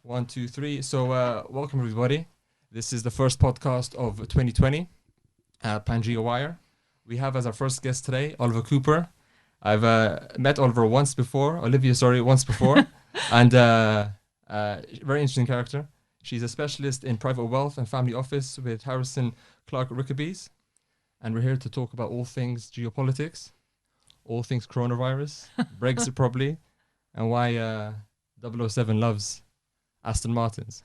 One, two, three. So, welcome everybody. This is the first podcast of 2020, Pangea Wire. We have as our first guest today, Oliva Cooper. I've met Oliver once before, once before, and very interesting character. She's a specialist in private wealth and family office with Harrison Clark Rickerbys, and we're here to talk about all things geopolitics, all things coronavirus, BREXIT probably, and why 007 loves Aston Martins.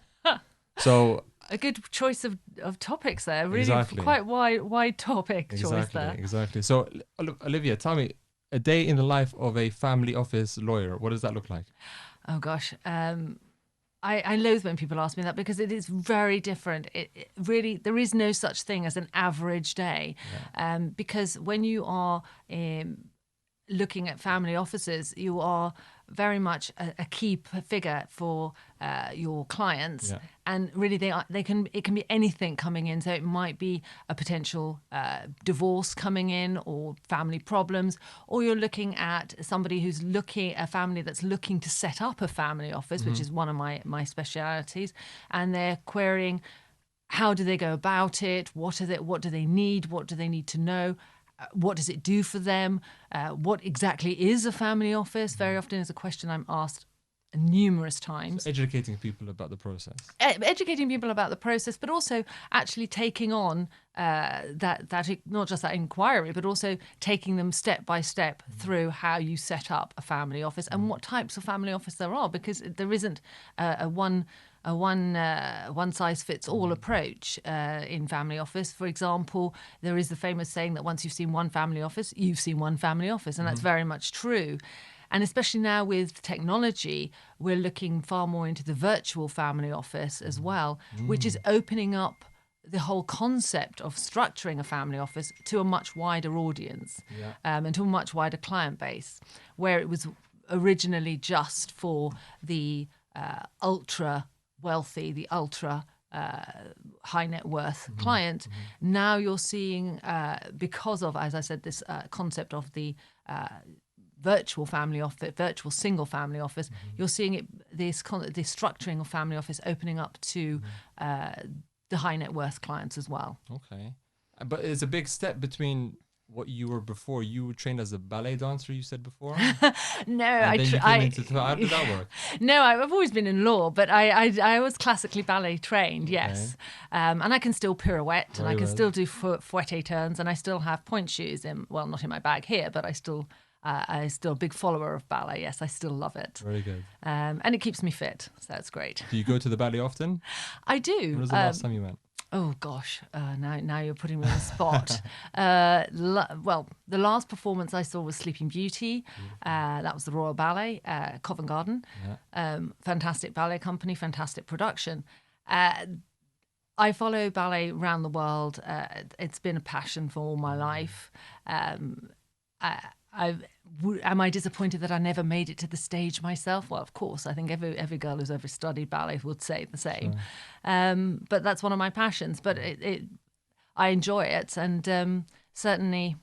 So a good choice of topics there. Really, exactly. Quite wide topic choice there. Exactly. So Olivia, tell me, a day in the life of a family office lawyer, what does that look like? Oh gosh, I loathe when people ask me that because it is very different. It really, there is no such thing as an average day, because when you are looking at family offices, you are very much a key figure for your clients, and really it can be anything coming in. So it might be a potential divorce coming in, or family problems, or you're looking at a family that's looking to set up a family office, which is one of my specialities, and they're querying how do they go about it, what do they need, what do they need to know. What does it do for them? What exactly is a family office? Very often is a question I'm asked numerous times. So educating people about the process. Educating people about the process, but also actually taking on that not just that inquiry, but also taking them step by step through how you set up a family office and what types of family office there are, because there isn't a one size fits all approach in family office. For example, there is the famous saying that once you've seen one family office, you've seen one family office, and that's very much true. And especially now with technology, we're looking far more into the virtual family office as well, which is opening up the whole concept of structuring a family office to a much wider audience, and to a much wider client base, where it was originally just for the ultra wealthy, the ultra high net worth client. Now you're seeing, because of, as I said, this concept of the virtual family office, virtual single family office, you're seeing it, this structuring of family office opening up to the high net worth clients as well. Okay. But it's a big step between what you were before. You were trained as a ballet dancer, you said before? No, how did that work? No, I've always been in law, but I was classically ballet trained, yes. And I can still pirouette, and I can still do fouette turns, and I still have point shoes not in my bag here, but I'm still a big follower of ballet. Yes, I still love it. Very good. And it keeps me fit, so that's great. Do you go to the ballet often? I do. When was the last time you went? Oh gosh, now you're putting me on the spot. Well, the last performance I saw was Sleeping Beauty. That was the Royal Ballet, Covent Garden. Fantastic ballet company, fantastic production. I follow ballet around the world. It's been a passion for all my life. Am I disappointed that I never made it to the stage myself? Well, of course. I think every girl who's ever studied ballet would say the same. Sure. But that's one of my passions. But I enjoy it, and certainly,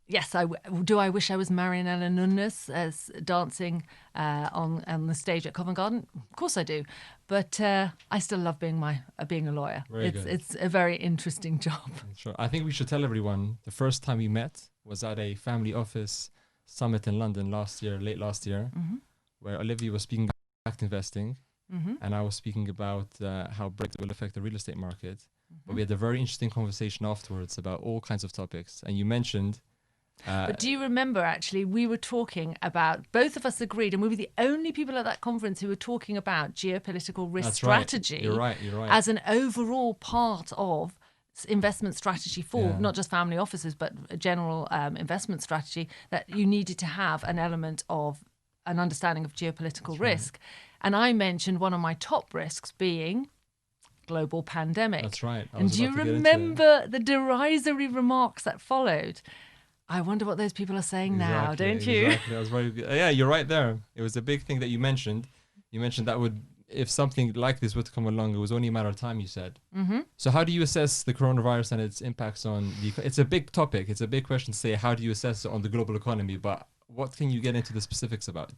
yes. I wish I was Marianela Nunes as dancing on the stage at Covent Garden? Of course I do. But I still love being a lawyer. It's a very interesting job. Sure. I think we should tell everyone the first time we met was at a family office summit in London late last year, where Olivia was speaking about impact investing, and I was speaking about how Brexit will affect the real estate market. But we had a very interesting conversation afterwards about all kinds of topics. And you mentioned... but do you remember, actually, we were talking about, both of us agreed, and we were the only people at that conference who were talking about geopolitical risk strategy. You're right. As an overall part of investment strategy for not just family offices, but a general investment strategy, that you needed to have an element of an understanding of geopolitical risk. And I mentioned one of my top risks being global pandemic. That's right. And do you remember the derisory remarks that followed? I wonder what those people are saying now, don't you? Exactly. That was very good. Yeah, you're right there. It was a big thing that you mentioned. You mentioned that if something like this were to come along, it was only a matter of time, you said. So how do you assess the coronavirus and its impacts on it's a big topic. It's a big question to say, how do you assess it on the global economy? But what can you get into the specifics about?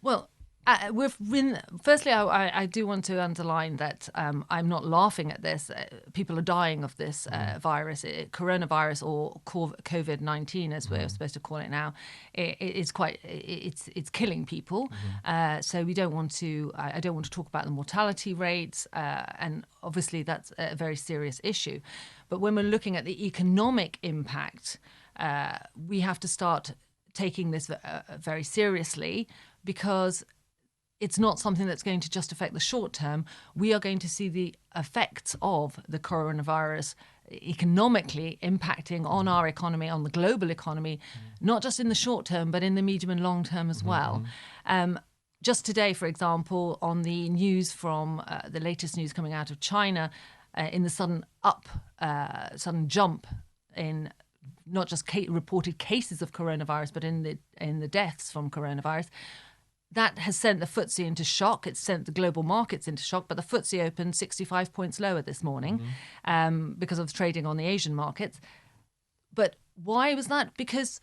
Well, Firstly, I do want to underline that I'm not laughing at this. People are dying of this virus, coronavirus, or COVID-19, as we're supposed to call it now. It's killing people. So we don't want to. I don't want to talk about the mortality rates, and obviously that's a very serious issue. But when we're looking at the economic impact, we have to start taking this very seriously, because it's not something that's going to just affect the short term. We are going to see the effects of the coronavirus economically impacting on our economy, on the global economy, not just in the short term, but in the medium and long term as well. Just today, for example, on the news from the latest news coming out of China, in the sudden jump in not just reported cases of coronavirus, but in the deaths from coronavirus, that has sent the FTSE into shock. It's sent the global markets into shock. But the FTSE opened 65 points lower this morning because of trading on the Asian markets. But why was that? Because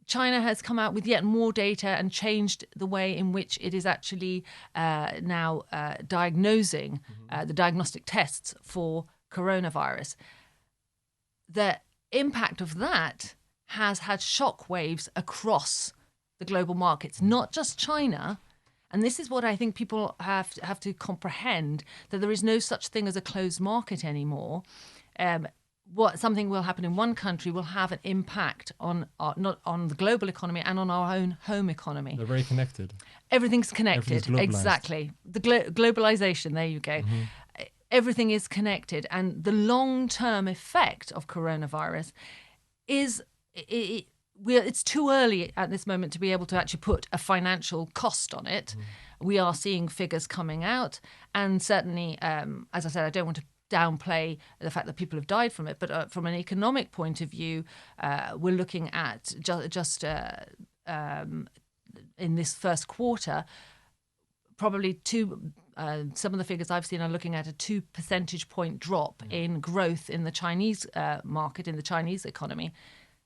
China has come out with yet more data and changed the way in which it is actually now diagnosing the diagnostic tests for coronavirus. The impact of that has had shock waves across the global markets, not just China. And this is what I think people have to comprehend, that there is no such thing as a closed market anymore. Something will happen in one country will have an impact on not on the global economy and on our own home economy. They're very connected. Everything's connected. Everything's exactly. The globalization, there you go. Everything is connected. And the long-term effect of coronavirus is... It's too early at this moment to be able to actually put a financial cost on it. We are seeing figures coming out, and certainly, as I said, I don't want to downplay the fact that people have died from it, but from an economic point of view, we're looking at just in this first quarter, probably some of the figures I've seen are looking at a 2 percentage point drop in growth in the Chinese market, in the Chinese economy.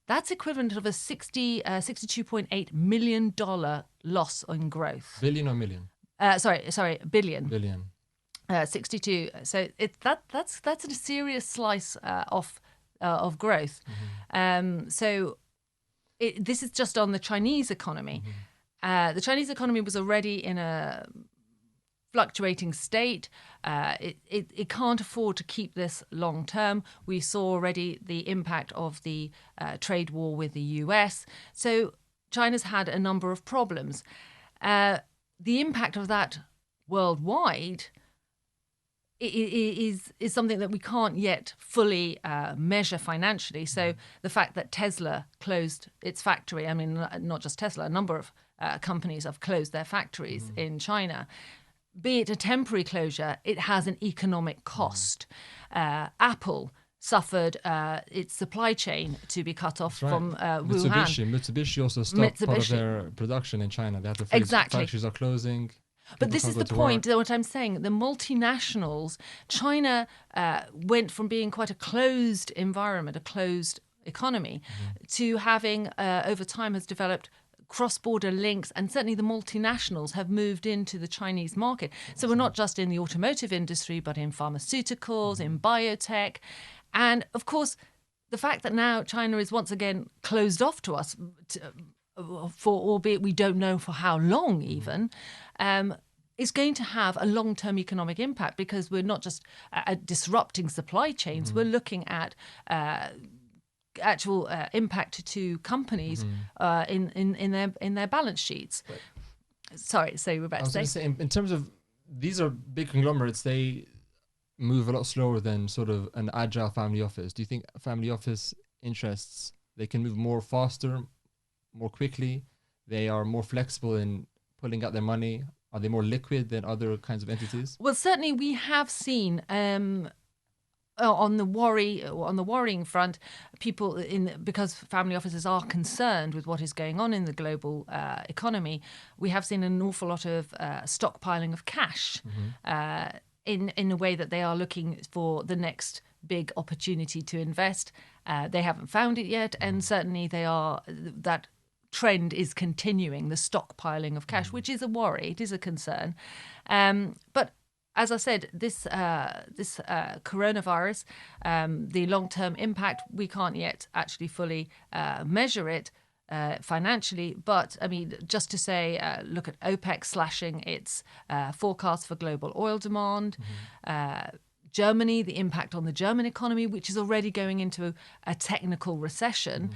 That's equivalent of a $62.8 million loss in growth. Billion or million? Sorry, billion. Billion. 62. So that's a serious slice of growth. So this is just on the Chinese economy. The Chinese economy was already in a fluctuating state. It can't afford to keep this long term. We saw already the impact of the trade war with the US. So China's had a number of problems. The impact of that worldwide is something that we can't yet fully measure financially. So the fact that Tesla closed its factory, I mean, not just Tesla, a number of companies have closed their factories in China. Be it a temporary closure, it has an economic cost. Apple suffered its supply chain to be cut off from Wuhan. Mitsubishi also stopped part of their production in China. They had to face factories are closing. But this is the point, what I'm saying. The multinationals, China went from being quite a closed environment, a closed economy, to having, over time, has developed cross-border links, and certainly the multinationals have moved into the Chinese market. So we're not just in the automotive industry, but in pharmaceuticals, in biotech. And of course, the fact that now China is once again closed off to us, albeit we don't know for how long even, is going to have a long-term economic impact, because we're not just disrupting supply chains, we're looking at actual impact to companies in their balance sheets. Right. Sorry, so we're about to say. In terms of, these are big conglomerates, they move a lot slower than sort of an agile family office. Do you think family office interests, they can move more faster, more quickly? They are more flexible in pulling out their money? Are they more liquid than other kinds of entities? Well, certainly we have seen on the worrying front, people because family offices are concerned with what is going on in the global economy. We have seen an awful lot of stockpiling of cash in a way that they are looking for the next big opportunity to invest. They haven't found it yet, and certainly they are that trend is continuing, the stockpiling of cash, which is a worry. It is a concern. But as I said, this coronavirus, the long-term impact, we can't yet actually fully measure it financially. But I mean, just to say, look at OPEC slashing its forecast for global oil demand. Germany, the impact on the German economy, which is already going into a technical recession.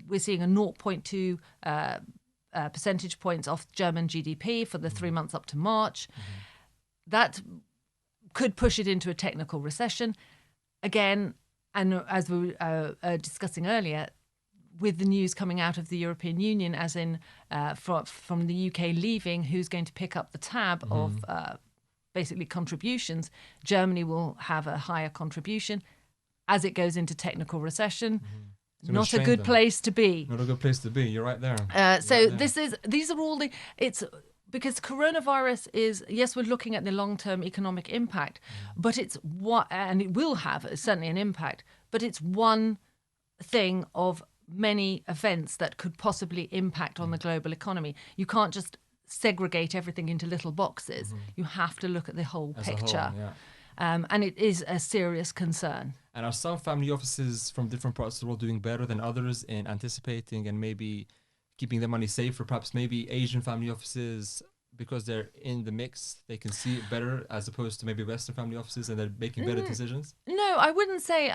We're seeing a 0.2 percentage points off German GDP for the 3 months up to March. That could push it into a technical recession. Again, and as we were discussing earlier, with the news coming out of the European Union, as in from the UK leaving, who's going to pick up the tab of basically contributions, Germany will have a higher contribution as it goes into technical recession. Not a good place to be. Not a good place to be. You're right there. These are all it's because coronavirus is, yes, we're looking at the long-term economic impact, but it's what, and it will have certainly an impact, but it's one thing of many events that could possibly impact on the global economy. You can't just segregate everything into little boxes. You have to look at the whole picture. And it is a serious concern. And are some family offices from different parts of the world doing better than others in anticipating and maybe keeping their money safe? Or perhaps maybe Asian family offices, because they're in the mix, they can see it better as opposed to maybe Western family offices, and they're making better decisions? No, I wouldn't say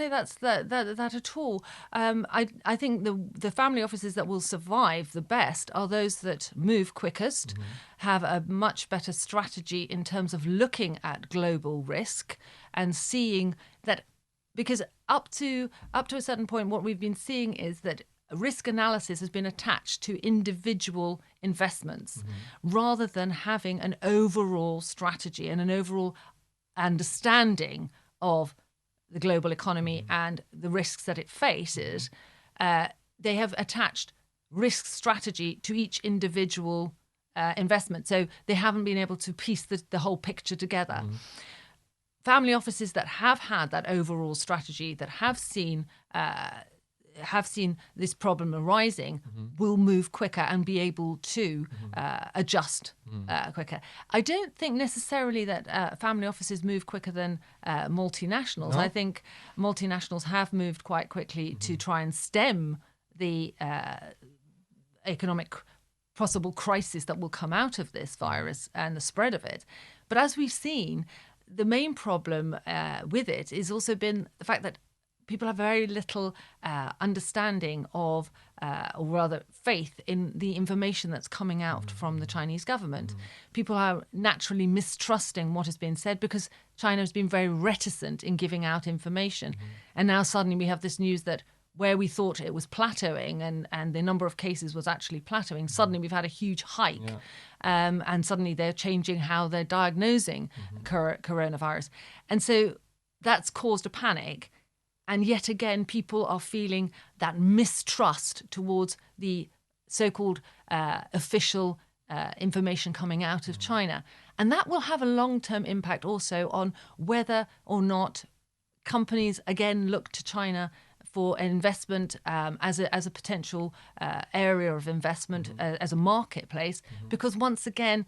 that's that at all. I think the family offices that will survive the best are those that move quickest, have a much better strategy in terms of looking at global risk and seeing that, because up to a certain point, what we've been seeing is that risk analysis has been attached to individual investments rather than having an overall strategy and an overall understanding of the global economy and the risks that it faces. They have attached risk strategy to each individual investment. So they haven't been able to piece the whole picture together. Family offices that have had that overall strategy, that have seen this problem arising, will move quicker and be able to adjust quicker. I don't think necessarily that family offices move quicker than multinationals. No? I think multinationals have moved quite quickly to try and stem the economic possible crisis that will come out of this virus and the spread of it. But as we've seen, the main problem with it has also been the fact that people have very little understanding of, or rather faith in the information that's coming out from the Chinese government. People are naturally mistrusting what has been said because China has been very reticent in giving out information. And now suddenly we have this news that where we thought it was plateauing and the number of cases was actually plateauing, suddenly we've had a huge hike. And suddenly they're changing how they're diagnosing coronavirus. And so that's caused a panic. And yet again, people are feeling that mistrust towards the so-called official information coming out of China. And that will have a long-term impact also on whether or not companies again look to China for investment as a potential area of investment, as a marketplace, because once again,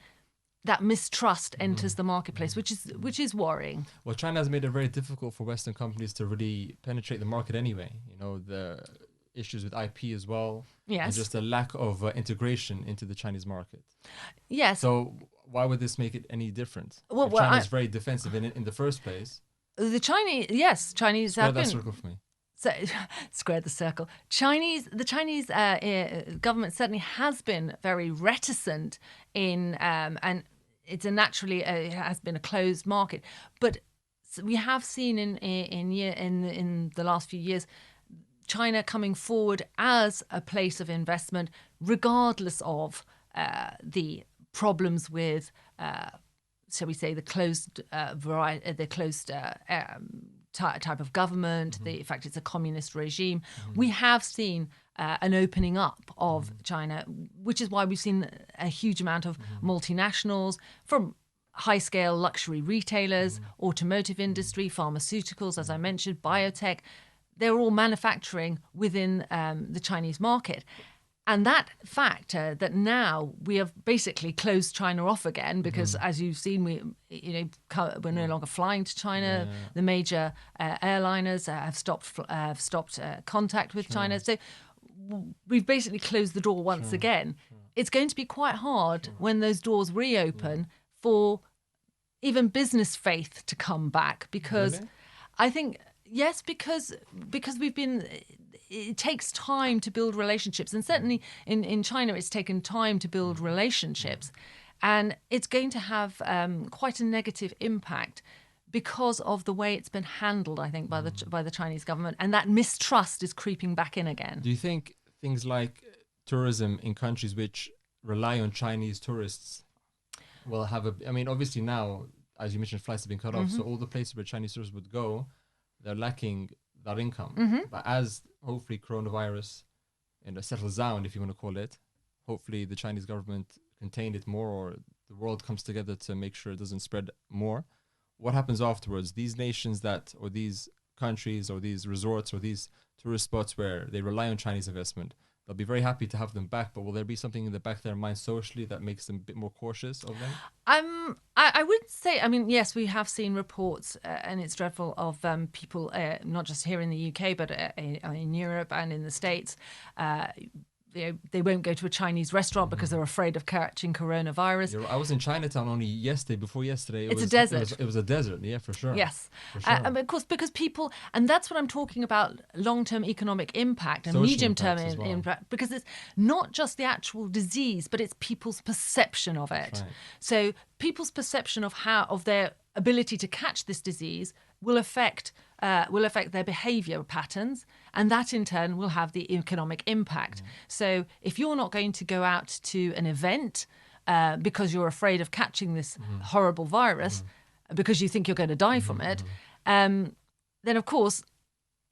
that mistrust enters the marketplace, which is worrying. Well, China has made it very difficult for Western companies to really penetrate the market anyway. You know, the issues with IP as well, and just a lack of integration into the Chinese market. Yes. So why would this make it any different? Well, if China's very defensive in the First place. The Chinese Square have that been. circle for me. So, square the circle. The Chinese government certainly has been very reticent in, and it's it has been a closed market. But we have seen in the last few years, China coming forward as a place of investment, regardless of the problems with, shall we say, the closed type of government, the fact it's a communist regime. We have seen an opening up of China, which is why we've seen a huge amount of multinationals from high-scale luxury retailers, automotive industry, pharmaceuticals, as I mentioned, biotech. They're all manufacturing within the Chinese market. And that factor that now we have basically closed China off again because, as you've seen, we're no longer flying to China. Yeah. The major airliners have stopped contact with China. So we've basically closed the door once again. It's going to be quite hard when those doors reopen for even business faith to come back, because Really? I think, yes, because we've been... It takes time to build relationships. And certainly in China, it's taken time to build relationships. And it's going to have quite a negative impact because of the way it's been handled, I think, by the Chinese government. And that mistrust is creeping back in again. Do you think things like tourism in countries which rely on Chinese tourists will have a... I mean, obviously now, as you mentioned, flights have been cut off. So all the places where Chinese tourists would go, they're lacking that income. But as hopefully coronavirus settles down, if you want to call it, hopefully the Chinese government contained it more, or the world comes together to make sure it doesn't spread more. What happens afterwards? These nations or these countries or these resorts or these tourist spots where they rely on Chinese investment, they'll be very happy to have them back, but will there be something in the back of their mind socially that makes them a bit more cautious of them? I would say, I mean, yes, we have seen reports, and it's dreadful, of people, not just here in the UK, but in Europe and in the States. They won't go to a Chinese restaurant because they're afraid of catching coronavirus. I was in Chinatown only before yesterday. It's a desert. It was a desert, yeah, for sure. Yes. For sure. And of course, because people, and that's what I'm talking about, long-term economic impact and Social medium-term impacts as well. impact, because it's not just the actual disease, but it's people's perception of it. Right. So people's perception of their ability to catch this disease will affect their behaviour patterns, and that in turn will have the economic impact. So if you're not going to go out to an event because you're afraid of catching this horrible virus, because you think you're going to die from it, then of course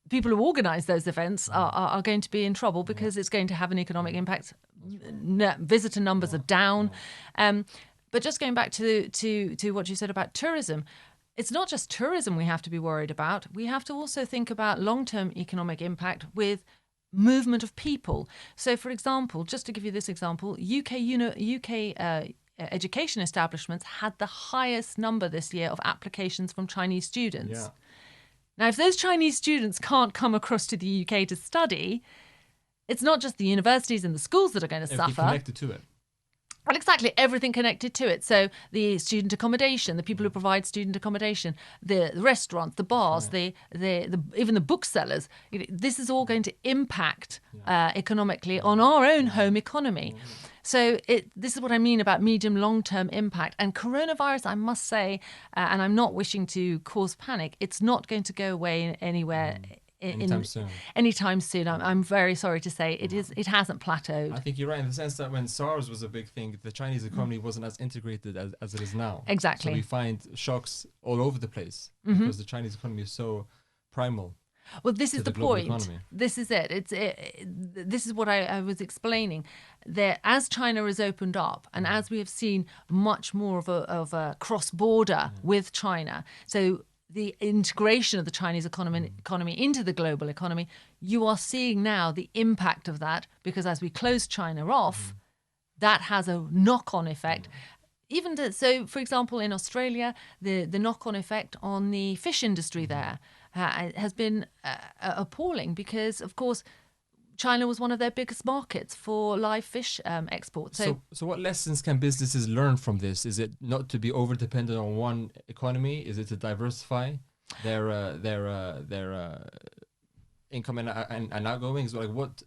people who organise those events are going to be in trouble, because it's going to have an economic impact. Visitor numbers are down. But just going back to what you said about tourism, it's not just tourism we have to be worried about. We have to also think about long-term economic impact with movement of people. So, for example, just to give you this example, UK education establishments had the highest number this year of applications from Chinese students. Yeah. Now, if those Chinese students can't come across to the UK to study, it's not just the universities and the schools that are going to Everything suffer. connected to it. Well, exactly, everything connected to it. So the student accommodation, the people who provide student accommodation, the restaurants, the bars, the even the booksellers. This is all going to impact economically on our own home economy. So this is what I mean about medium, long-term impact. And coronavirus, I must say, and I'm not wishing to cause panic, it's not going to go away anywhere. Anytime soon. I'm very sorry to say it hasn't plateaued. I think you're right in the sense that when SARS was a big thing, the Chinese economy wasn't as integrated as it is now. Exactly. So we find shocks all over the place because the Chinese economy is so primal. Well, this is the point. Economy. This is it. This is what I was explaining. That as China has opened up, and as we have seen much more of a cross-border with China, so the integration of the Chinese economy into the global economy, you are seeing now the impact of that, because as we close China off, that has a knock-on effect. So, for example, in Australia, the knock-on effect on the fish industry there has been appalling, because, of course, China was one of their biggest markets for live fish exports. So what lessons can businesses learn from this? Is it not to be over-dependent on one economy? Is it to diversify their income and outgoings? Like, what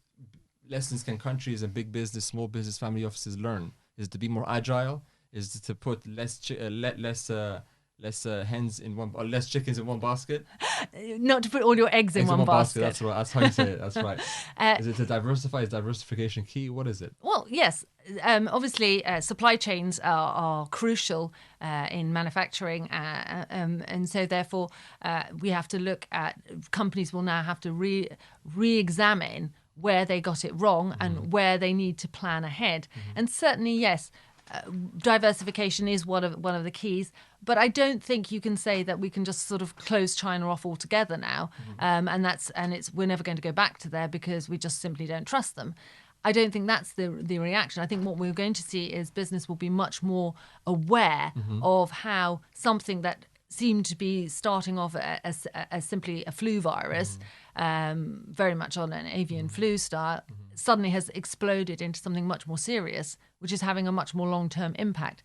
lessons can countries and big business, small business, family offices learn? Is it to be more agile? Is it to put less hens in one, or less chickens in one basket? Not to put all your eggs in one basket. That's right. That's how you say it. That's right. Is it to diversify? Is diversification key? What is it? Well, yes. Obviously, supply chains are crucial in manufacturing, and so therefore we have to look at, companies will now have to re-examine where they got it wrong and where they need to plan ahead. And certainly, yes, diversification is one of the keys, but I don't think you can say that we can just sort of close China off altogether now, and we're never going to go back to there because we just simply don't trust them. I don't think that's the reaction. I think what we're going to see is business will be much more aware of how something that seemed to be starting off as simply a flu virus, very much on an avian flu style, suddenly has exploded into something much more serious, which is having a much more long-term impact.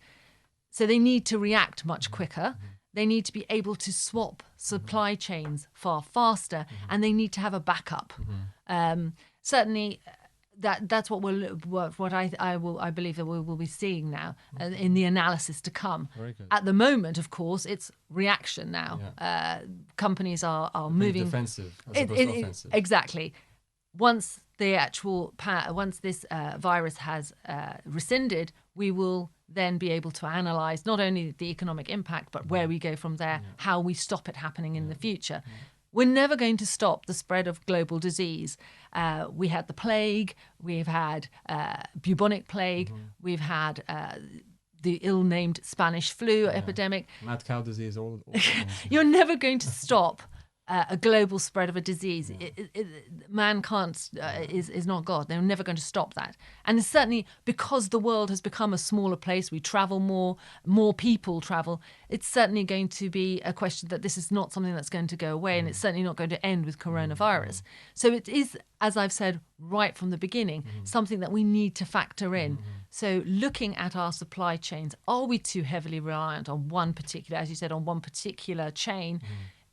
So they need to react much quicker. They need to be able to swap supply chains far faster, and they need to have a backup. Certainly, that's what I believe that we will be seeing now in the analysis to come. Very good. At the moment, of course, it's reaction now. Yeah. Companies are moving defensive as opposed to offensive. Exactly. Once this virus has rescinded, we will then be able to analyse not only the economic impact, but where we go from there, how we stop it happening in the future. We're never going to stop the spread of global disease. We had the plague, we've had bubonic plague, we've had the ill-named Spanish flu epidemic. Mad cow disease, all You're never going to stop a global spread of a disease. Man is not God. They're never going to stop that. And it's certainly because the world has become a smaller place, we travel more people travel, it's certainly going to be a question that this is not something that's going to go away, and it's certainly not going to end with coronavirus. So it is, as I've said right from the beginning, something that we need to factor in. So looking at our supply chains, are we too heavily reliant on one particular, as you said, on one particular chain?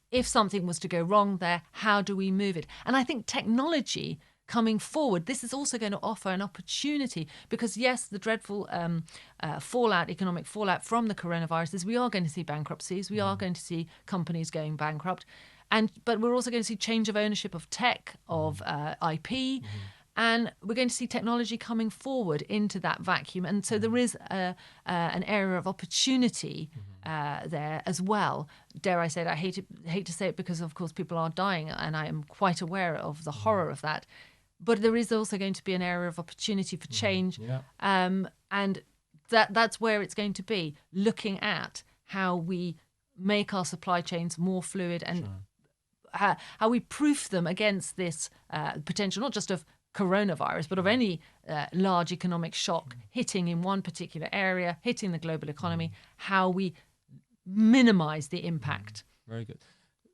If something was to go wrong there, how do we move it? And I think technology coming forward, this is also going to offer an opportunity because, yes, the dreadful economic fallout from the coronavirus is we are going to see bankruptcies. We are going to see companies going bankrupt. But we're also going to see change of ownership of tech, of IP. And we're going to see technology coming forward into that vacuum. And so there is an area of opportunity there as well. Dare I say it? I hate to say it because, of course, people are dying, and I am quite aware of the horror of that. But there is also going to be an area of opportunity for change. And that's where it's going to be, looking at how we make our supply chains more fluid and how we proof them against this potential, not just of coronavirus, but of any large economic shock hitting in one particular area, hitting the global economy, how we minimize the impact. Very good.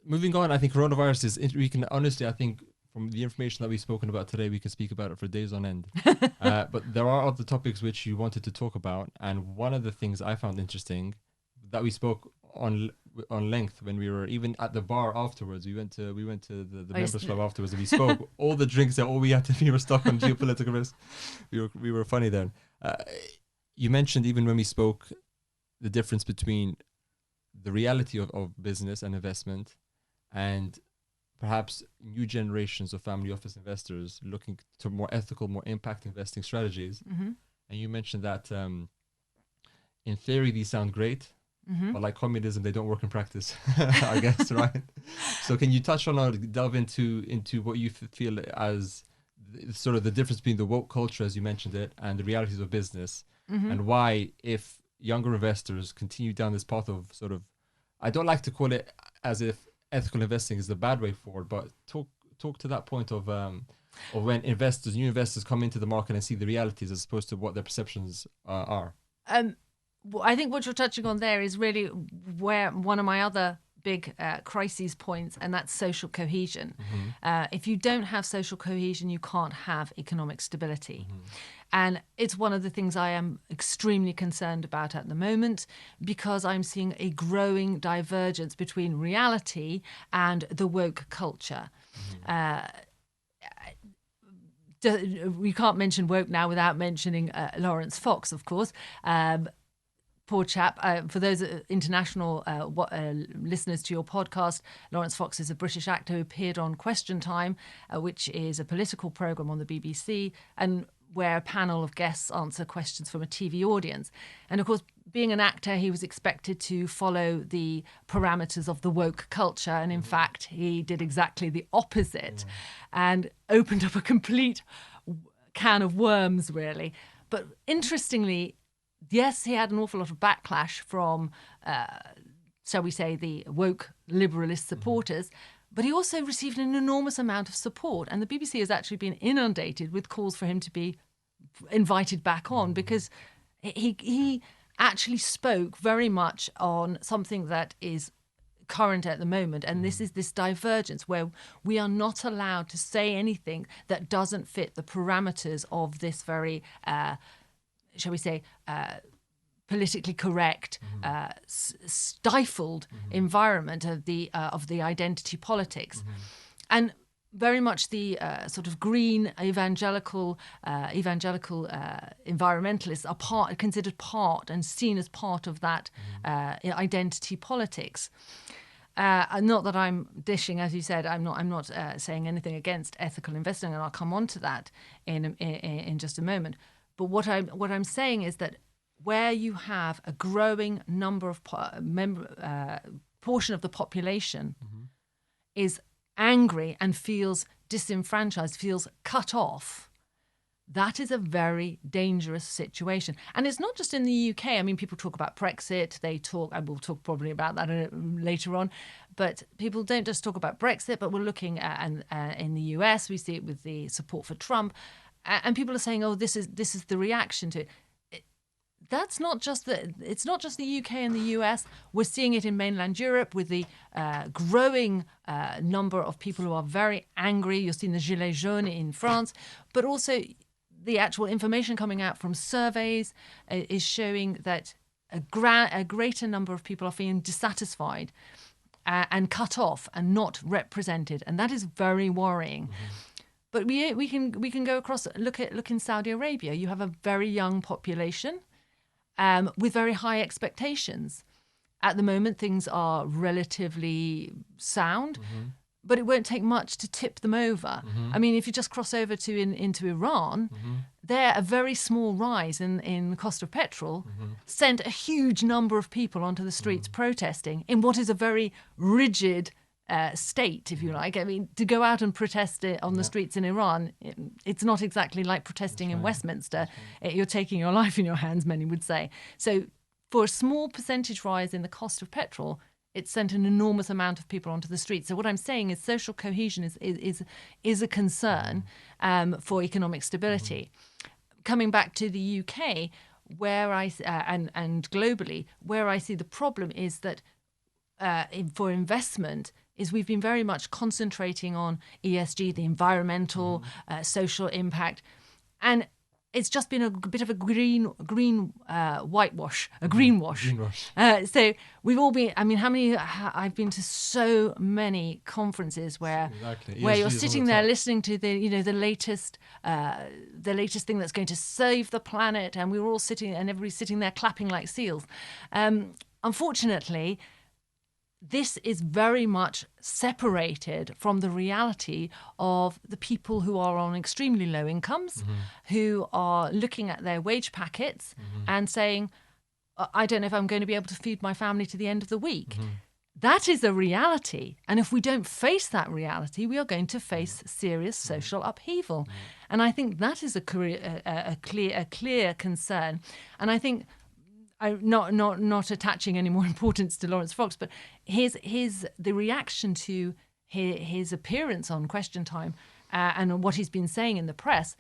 Moving on, I think coronavirus is, we can honestly, I think from the information that we've spoken about today, we can speak about it for days on end. But there are other topics which you wanted to talk about. And one of the things I found interesting that we spoke on length when we were even at the bar afterwards. We went to the members club afterwards, and we spoke all the drinks that all we had to. We were stuck on geopolitical risk. We were funny then. You mentioned even when we spoke the difference between the reality of business and investment, and perhaps new generations of family office investors looking to more ethical, more impact investing strategies. And you mentioned that in theory these sound great. But like communism, they don't work in practice, I guess, right? So can you touch on or delve into what you feel as sort of the difference between the woke culture, as you mentioned it, and the realities of business, and why, if younger investors continue down this path of sort of, I don't like to call it as if ethical investing is the bad way forward, but talk to that point of when new investors come into the market and see the realities as opposed to what their perceptions are. I think what you're touching on there is really where one of my other big crises points, and that's social cohesion. If you don't have social cohesion, you can't have economic stability. And it's one of the things I am extremely concerned about at the moment, because I'm seeing a growing divergence between reality and the woke culture. We can't mention woke now without mentioning Lawrence Fox, of course. Poor chap. For those international listeners to your podcast, Lawrence Fox is a British actor who appeared on Question Time, which is a political programme on the BBC, and where a panel of guests answer questions from a TV audience. And of course, being an actor, he was expected to follow the parameters of the woke culture. And in fact, he did exactly the opposite and opened up a complete can of worms, really. But interestingly, yes, he had an awful lot of backlash from, shall we say, the woke liberalist supporters, But he also received an enormous amount of support. And the BBC has actually been inundated with calls for him to be invited back on, because he actually spoke very much on something that is current at the moment, and this is this divergence where we are not allowed to say anything that doesn't fit the parameters of this very, shall we say, politically correct, stifled environment of the identity politics, and very much the sort of green evangelical environmentalists are considered part and seen as part of that identity politics. Not that I'm dishing, as you said, I'm not saying anything against ethical investing, and I'll come on to that in just a moment. But what I'm saying is that where you have a growing number of portion of the population is angry and feels disenfranchised, feels cut off, that is a very dangerous situation. And it's not just in the UK. I mean, people talk about BREXIT. And we'll talk probably about that later on. But people don't just talk about BREXIT, but we're looking at, in the US, we see it with the support for Trump. And people are saying, oh, this is the reaction to it. It's not just the UK and the US. We're seeing it in mainland Europe with the growing number of people who are very angry. You're seeing the Gilets jaunes in France, but also the actual information coming out from surveys is showing that a greater number of people are feeling dissatisfied and cut off and not represented, and that is very worrying. But we can go across. Look in Saudi Arabia. You have a very young population. With very high expectations. At the moment, things are relatively sound, but it won't take much to tip them over. I mean, if you just cross over into Iran, there a very small rise in the cost of petrol sent a huge number of people onto the streets protesting in what is a very rigid state, if you like. I mean, to go out and protest it on the streets in Iran, it's not exactly like protesting in Westminster. You're taking your life in your hands, many would say. So for a small percentage rise in the cost of petrol, it sent an enormous amount of people onto the streets. So what I'm saying is social cohesion is a concern for economic stability. Coming back to the UK, where and globally, where I see the problem is that for investment, is we've been very much concentrating on ESG, the environmental, social impact, and it's just been a bit of a greenwash. So we've all been. I mean, I've been to so many conferences where you're sitting there listening to the latest thing that's going to save the planet, and we're all sitting and everybody's sitting there clapping like seals. Unfortunately, this is very much separated from the reality of the people who are on extremely low incomes, who are looking at their wage packets and saying, I don't know if I'm going to be able to feed my family to the end of the week. That is a reality. And if we don't face that reality, we are going to face serious social upheaval. And I think that is a clear concern. And I think, not attaching any more importance to Lawrence Fox, but the reaction to his appearance on Question Time and what he's been saying in the press,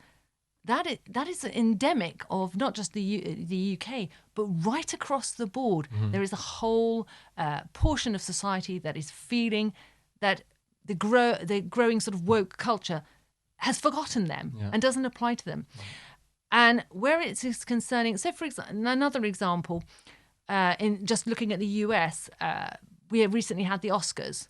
that is endemic of not just the UK, but right across the board. There is a whole portion of society that is feeling that the growing sort of woke culture has forgotten them and doesn't apply to them. And where it is concerning, so for example, another example, in just looking at the US, we have recently had the Oscars.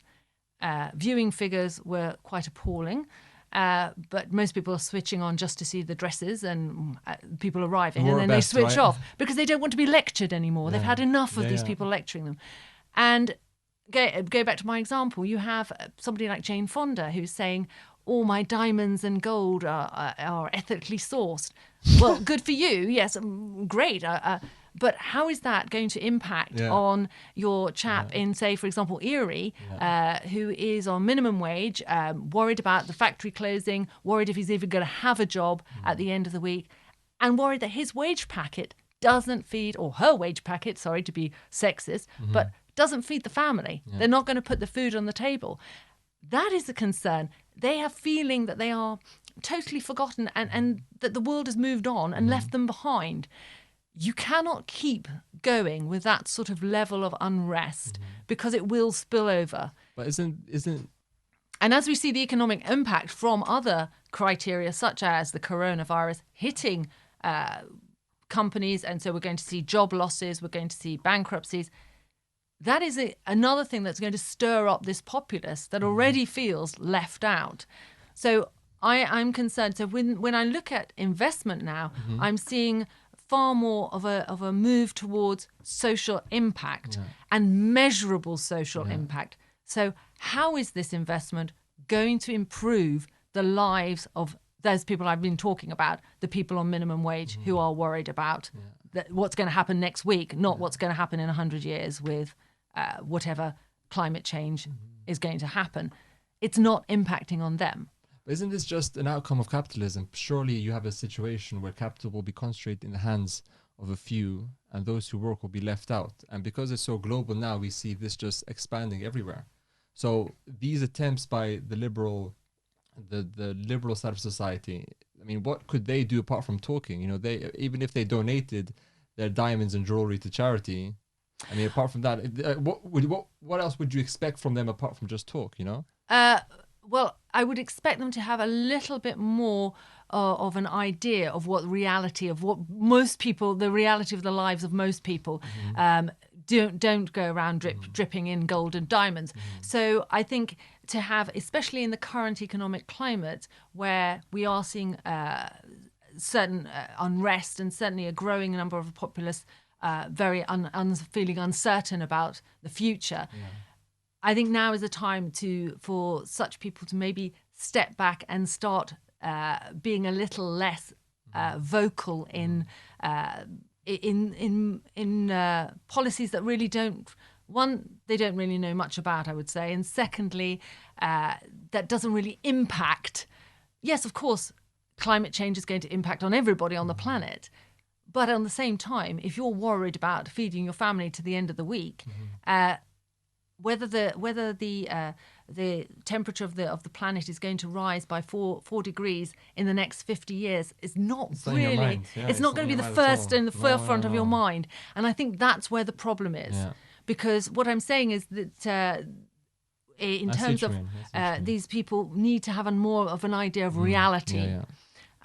Viewing figures were quite appalling, but most people are switching on just to see the dresses and people arriving, and then they switch off because they don't want to be lectured anymore. They've had enough of these people lecturing them. And go back to my example, you have somebody like Jane Fonda who's saying, all my diamonds and gold are ethically sourced. Well, good for you. Yes, great. But how is that going to impact on your chap in, say, for example, Erie, who is on minimum wage, worried about the factory closing, worried if he's even going to have a job at the end of the week, and worried that his wage packet doesn't feed, or her wage packet, sorry to be sexist, but doesn't feed the family. They're not going to put the food on the table. That is a concern. They are feeling that they are totally forgotten and that the world has moved on and left them behind. You cannot keep going with that sort of level of unrest because it will spill over. But isn't And as we see the economic impact from other criteria, such as the coronavirus hitting companies, and so we're going to see job losses, we're going to see bankruptcies, that is another thing that's going to stir up this populace that already feels left out. So I'm concerned. So when I look at investment now, I'm seeing far more of a move towards social impact and measurable social impact. So how is this investment going to improve the lives of those people I've been talking about, the people on minimum wage who are worried about what's going to happen next week, not what's going to happen in 100 years with whatever climate change is going to happen. It's not impacting on them. But isn't this just an outcome of capitalism? Surely you have a situation where capital will be concentrated in the hands of a few, and those who work will be left out. And because it's so global now, we see this just expanding everywhere. So these attempts by the liberal side of society, I mean, what could they do apart from talking? You know, they, even if they donated their diamonds and jewelry to charity, I mean, apart from that, what else would you expect from them apart from just talk? You know? Well, I would expect them to have a little bit more of an idea of what reality of what most people, the reality of the lives of most people, don't go around dripping in gold and diamonds. So I think to have, especially in the current economic climate where we are seeing certain unrest and certainly a growing number of the populace very feeling uncertain about the future. I think now is the time for such people to maybe step back and start being a little less vocal in policies that really they don't really know much about, I would say, and secondly, that doesn't really impact. Yes, of course, climate change is going to impact on everybody on the planet. But at the same time, if you're worried about feeding your family to the end of the week, whether the temperature of the planet is going to rise by 4 degrees in the next 50 years is not really. It's not going to be the first in the forefront of your mind. And I think that's where the problem is, because what I'm saying is that in terms of these people need to have more of an idea of reality.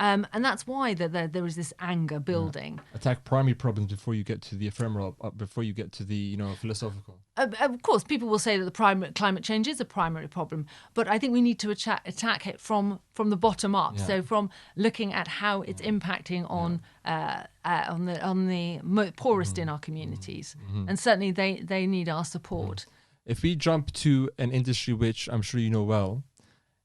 And that's why there is this anger building. Attack primary problems before you get to the ephemeral, before you get to the philosophical. Of course, people will say that the climate change is a primary problem, but I think we need to attack it from the bottom up. So from looking at how it's impacting on the poorest in our communities, and certainly they need our support. If we jump to an industry which I'm sure you know well,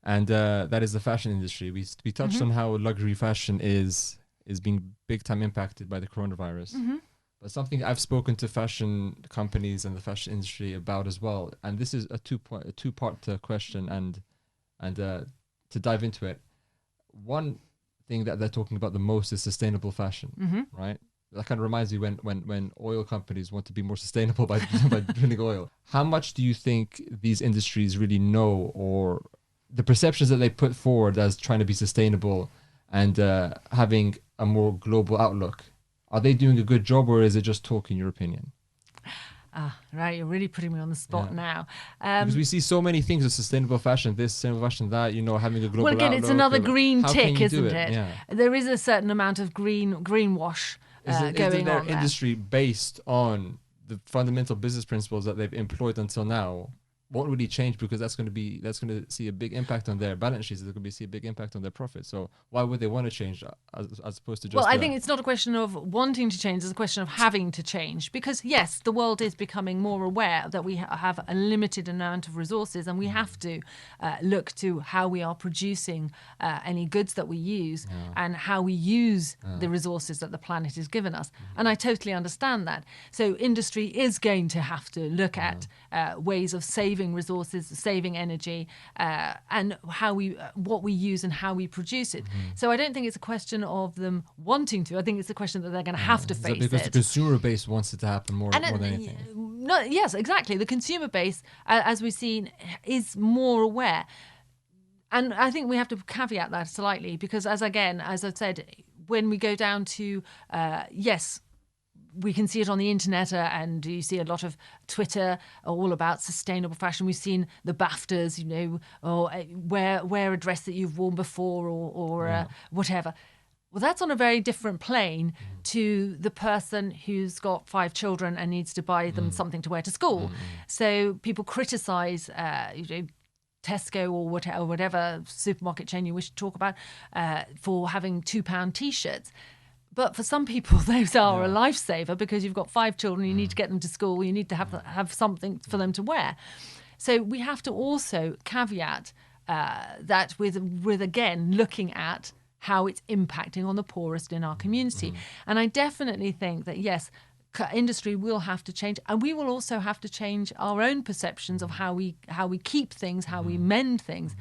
and that is the fashion industry. We touched on how luxury fashion is being big time impacted by the coronavirus. But something I've spoken to fashion companies and the fashion industry about as well, and this is a two-part question, and to dive into it, one thing that they're talking about the most is sustainable fashion, right? That kind of reminds me when oil companies want to be more sustainable by drilling oil. How much do you think these industries really know, or the perceptions that they put forward as trying to be sustainable and having a more global outlook? Are they doing a good job, or is it just talk, in your opinion? Right, you're really putting me on the spot now. Because we see so many things of sustainable fashion, this, sustainable fashion, that, having a global outlook. Well, again, it's another green tick, isn't it? Yeah. There is a certain amount of greenwash going on there. Industry based on the fundamental business principles that they've employed until now won't really change, because that's going to see a big impact on their balance sheets. It's going to see a big impact on their profits. So why would they want to change as opposed to just? Well, I think it's not a question of wanting to change; it's a question of having to change. Because yes, the world is becoming more aware that we have a limited amount of resources, and we have to look to how we are producing any goods that we use and how we use the resources that the planet has given us. And I totally understand that. So industry is going to have to look at ways of saving resources, saving energy, and what we use and how we produce it. So I don't think it's a question of them wanting to. I think it's a question that they're going to have to face because the consumer base wants it to happen more than anything. No, yes, exactly. The consumer base, as we've seen, is more aware. And I think we have to caveat that slightly because, as I said, when we go down to, yes, we can see it on the internet and you see a lot of Twitter all about sustainable fashion. We've seen the BAFTAs, or wear a dress that you've worn before or whatever. Well, that's on a very different plane to the person who's got 5 children and needs to buy them something to wear to school. So people criticise, Tesco or whatever supermarket chain you wish to talk about, for having £2 T-shirts. But for some people, those are a lifesaver because you've got 5 children, you need to get them to school, you need to have something for them to wear. So we have to also caveat that with again looking at how it's impacting on the poorest in our community. And I definitely think that, yes, industry will have to change, and we will also have to change our own perceptions of how we keep things, how we mend things.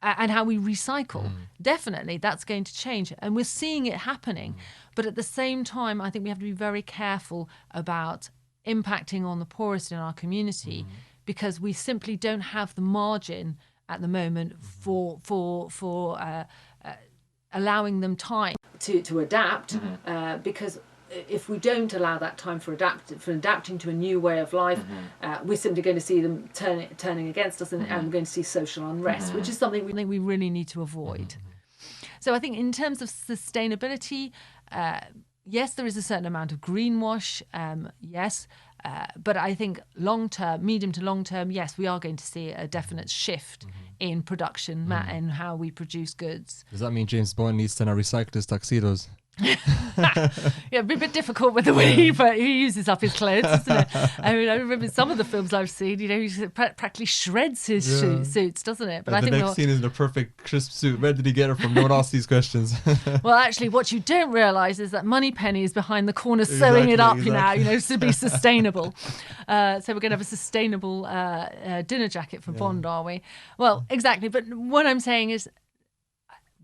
And how we recycle. Definitely, that's going to change. And we're seeing it happening. But at the same time, I think we have to be very careful about impacting on the poorest in our community because we simply don't have the margin at the moment for allowing them time to adapt because if we don't allow that time for adapting to a new way of life, we're simply going to see them turning against us, and we're going to see social unrest, which is something we really need to avoid. So I think in terms of sustainability, yes, there is a certain amount of greenwash, yes, but I think medium to long term, yes, we are going to see a definite shift in production and how we produce goods. Does that mean James Bond needs to now recycle his tuxedos? Yeah, it'd be a bit difficult with the way he uses up his clothes, isn't it? I mean, I remember some of the films I've seen, he practically shreds his suits, doesn't it? But I think the next scene is in a perfect crisp suit. Where did he get it from? No one asked these questions. Well, actually, what you don't realise is that Moneypenny is behind the corner sewing it up now, to be sustainable. So we're going to have a sustainable dinner jacket for Bond, are we? Well, exactly. But what I'm saying is,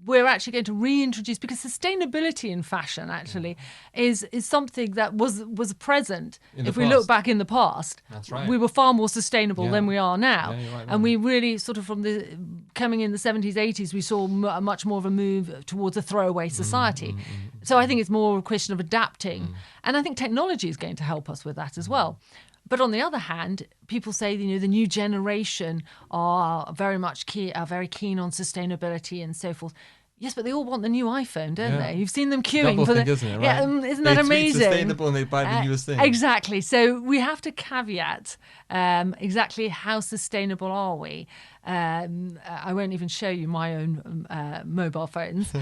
we're actually going to reintroduce, because sustainability in fashion actually is something that was present. If we look back in the past, that's right, we were far more sustainable than we are now. Yeah, you're right, and we really sort of coming in the 70s, 80s, we saw much more of a move towards a throwaway society. So I think it's more a question of adapting. And I think technology is going to help us with that as well. But on the other hand, people say, the new generation are very keen on sustainability and so forth. Yes, but they all want the new iPhone, don't they? You've seen them queuing Double for thing, isn't it? Right? Yeah, isn't that amazing? They sustainable and they buy the newest thing. Exactly. So we have to caveat exactly how sustainable are we. I won't even show you my own mobile phones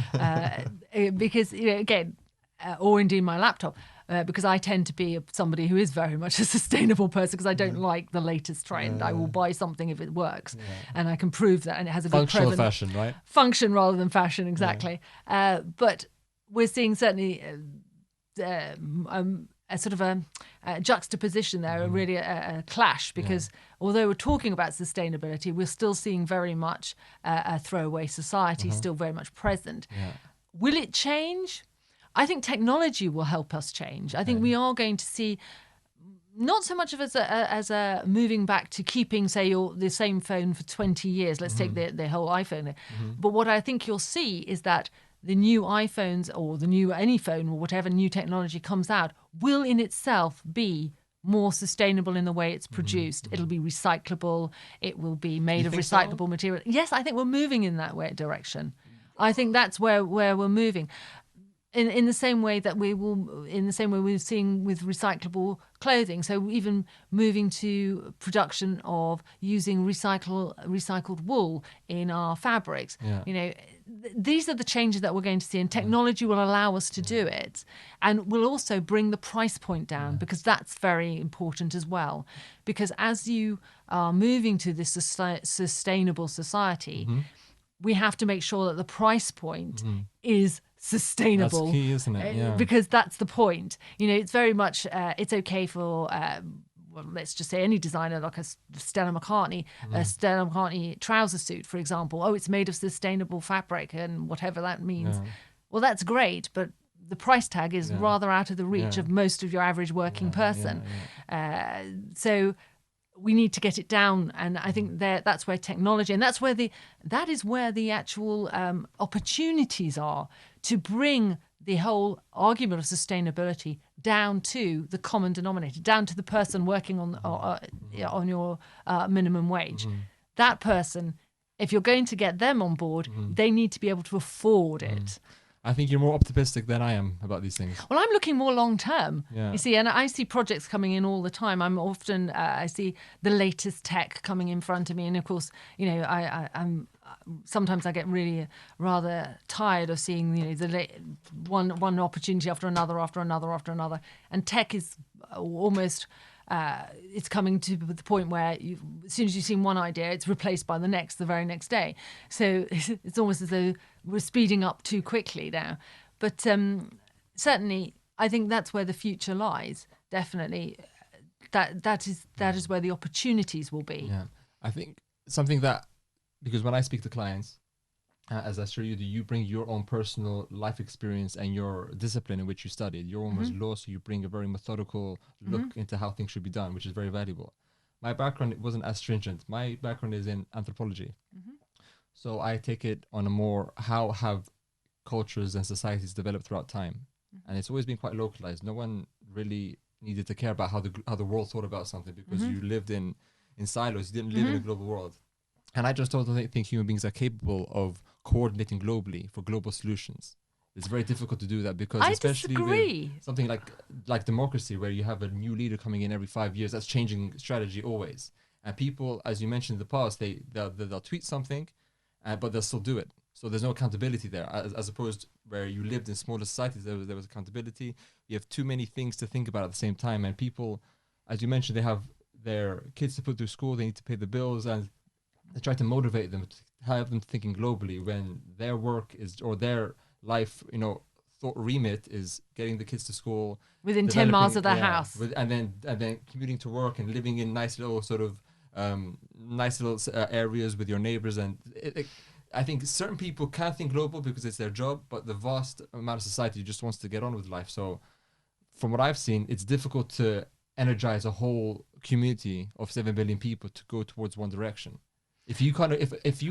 because, again, or indeed my laptop. Because I tend to be somebody who is very much a sustainable person because I don't like the latest trend. I will buy something if it works and I can prove that, and it has a good functional fashion, right? Function rather than fashion, exactly. But we're seeing certainly a sort of a juxtaposition there, really a clash, because although we're talking about sustainability, we're still seeing very much a throwaway society still very much present. Will it change? I think technology will help us change. I think we are going to see not so much of as a moving back to keeping, say, the same phone for 20 years. Let's take the whole iPhone. But what I think you'll see is that the new iPhones or the new any phone or whatever new technology comes out will in itself be more sustainable in the way it's produced. It'll be recyclable. It will be made of recyclable material. Yes, I think we're moving in that direction. I think that's where we're moving. In the same way that we're seeing with recyclable clothing. So even moving to production of using recycled wool in our fabrics. These are the changes that we're going to see, and technology will allow us to do it, and will also bring the price point down, because that's very important as well. Because as you are moving to this sustainable society, we have to make sure that the price point is sustainable. That's key, isn't it? Yeah. Because that's the point. It's very much, it's okay for, let's just say any designer, like a Stella McCartney trouser suit, for example. Oh, it's made of sustainable fabric and whatever that means. Well, that's great, but the price tag is rather out of the reach of most of your average working person. So we need to get it down, and I think that's where technology, and that is where the actual opportunities are to bring the whole argument of sustainability down to the common denominator, down to the person working on your minimum wage. That person, if you're going to get them on board, they need to be able to afford it. I think you're more optimistic than I am about these things. Well, I'm looking more long term, Yeah. you see, and I see projects coming in all the time. I'm often, I see the latest tech coming in front of me. And of course, you know, I'm sometimes I get really rather tired of seeing, you know, one opportunity after another. And tech is almost, it's coming to the point where as soon as you've seen one idea, it's replaced by the very next day. So it's almost as though we're speeding up too quickly now. But certainly, I think that's where the future lies. Definitely, that is where the opportunities will be. Yeah, I think something that, because when I speak to clients, as I assure you, you bring your own personal life experience and your discipline in which you studied. You're almost law, so you bring a very methodical look into how things should be done, which is very valuable. My background wasn't as stringent. My background is in anthropology. So I take it on a more, how have cultures and societies developed throughout time? And it's always been quite localized. No one really needed to care about how the world thought about something, because you lived in silos. You didn't live in a global world. And I just don't think human beings are capable of coordinating globally for global solutions. It's very difficult to do that, because especially with something like democracy, where you have a new leader coming in every 5 years, that's changing strategy always. And people, as you mentioned in the past, they'll tweet something, but they'll still do it. So there's no accountability there, as opposed where you lived in smaller societies, there was accountability. You have too many things to think about at the same time, and people, as you mentioned, they have their kids to put through school, they need to pay the bills, and they try to motivate them, to have them thinking globally, when their work is, or their life, you know, thought remit is getting the kids to school within 10 miles of their house, and then commuting to work and living in nice little sort of areas with your neighbors. And I think certain people can think global because it's their job, but the vast amount of society just wants to get on with life. So from what I've seen, it's difficult to energize a whole community of 7 billion people to go towards one direction. If you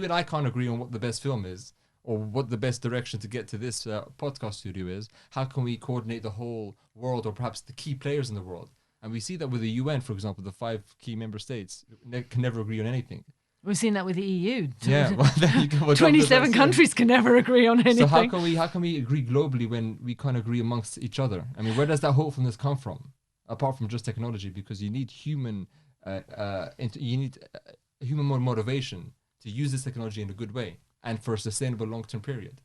and I can't agree on what the best film is, or what the best direction to get to this podcast studio is, how can we coordinate the whole world, or perhaps the key players in the world? And we see that with the UN, for example, the 5 key member states can never agree on anything. We've seen that with the EU. Yeah, well, there you go. 27 countries can never agree on anything. So how can we agree globally when we can't agree amongst each other? I mean, where does that hopefulness come from, apart from just technology? Because you need human motivation to use this technology in a good way and for a sustainable long-term period.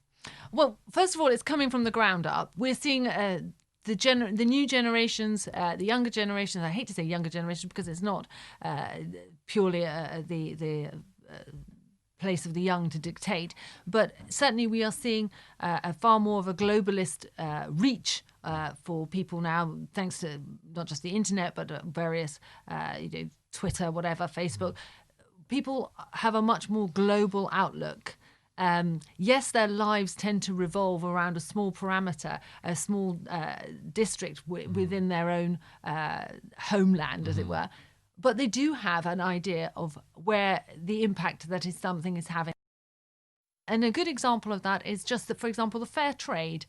Well, first of all, it's coming from the ground up. We're seeing the new generations, the younger generations. I hate to say younger generations because it's not purely the place of the young to dictate, but certainly we are seeing a far more of a globalist reach for people now, thanks to not just the internet, but various, Twitter, whatever, Facebook. People have a much more global outlook. Yes, their lives tend to revolve around a small parameter, a small district within their own homeland, as it were. But they do have an idea of where the impact that something is having. And a good example of that is just that, for example, the fair trade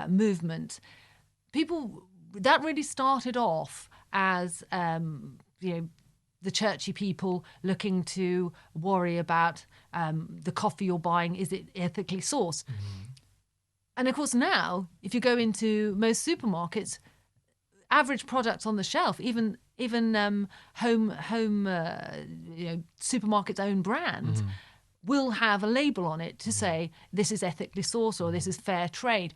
movement. That really started off as, the churchy people looking to worry about the coffee you're buying, is it ethically sourced? And of course now, if you go into most supermarkets, average products on the shelf, even home supermarkets' own brands, will have a label on it to say this is ethically sourced or this is fair trade.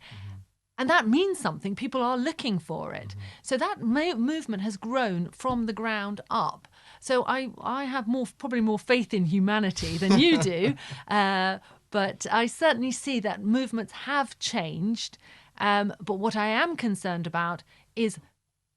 And that means something. People are looking for it. So that movement has grown from the ground up. So I have probably more faith in humanity than you do. But I certainly see that movements have changed. But what I am concerned about is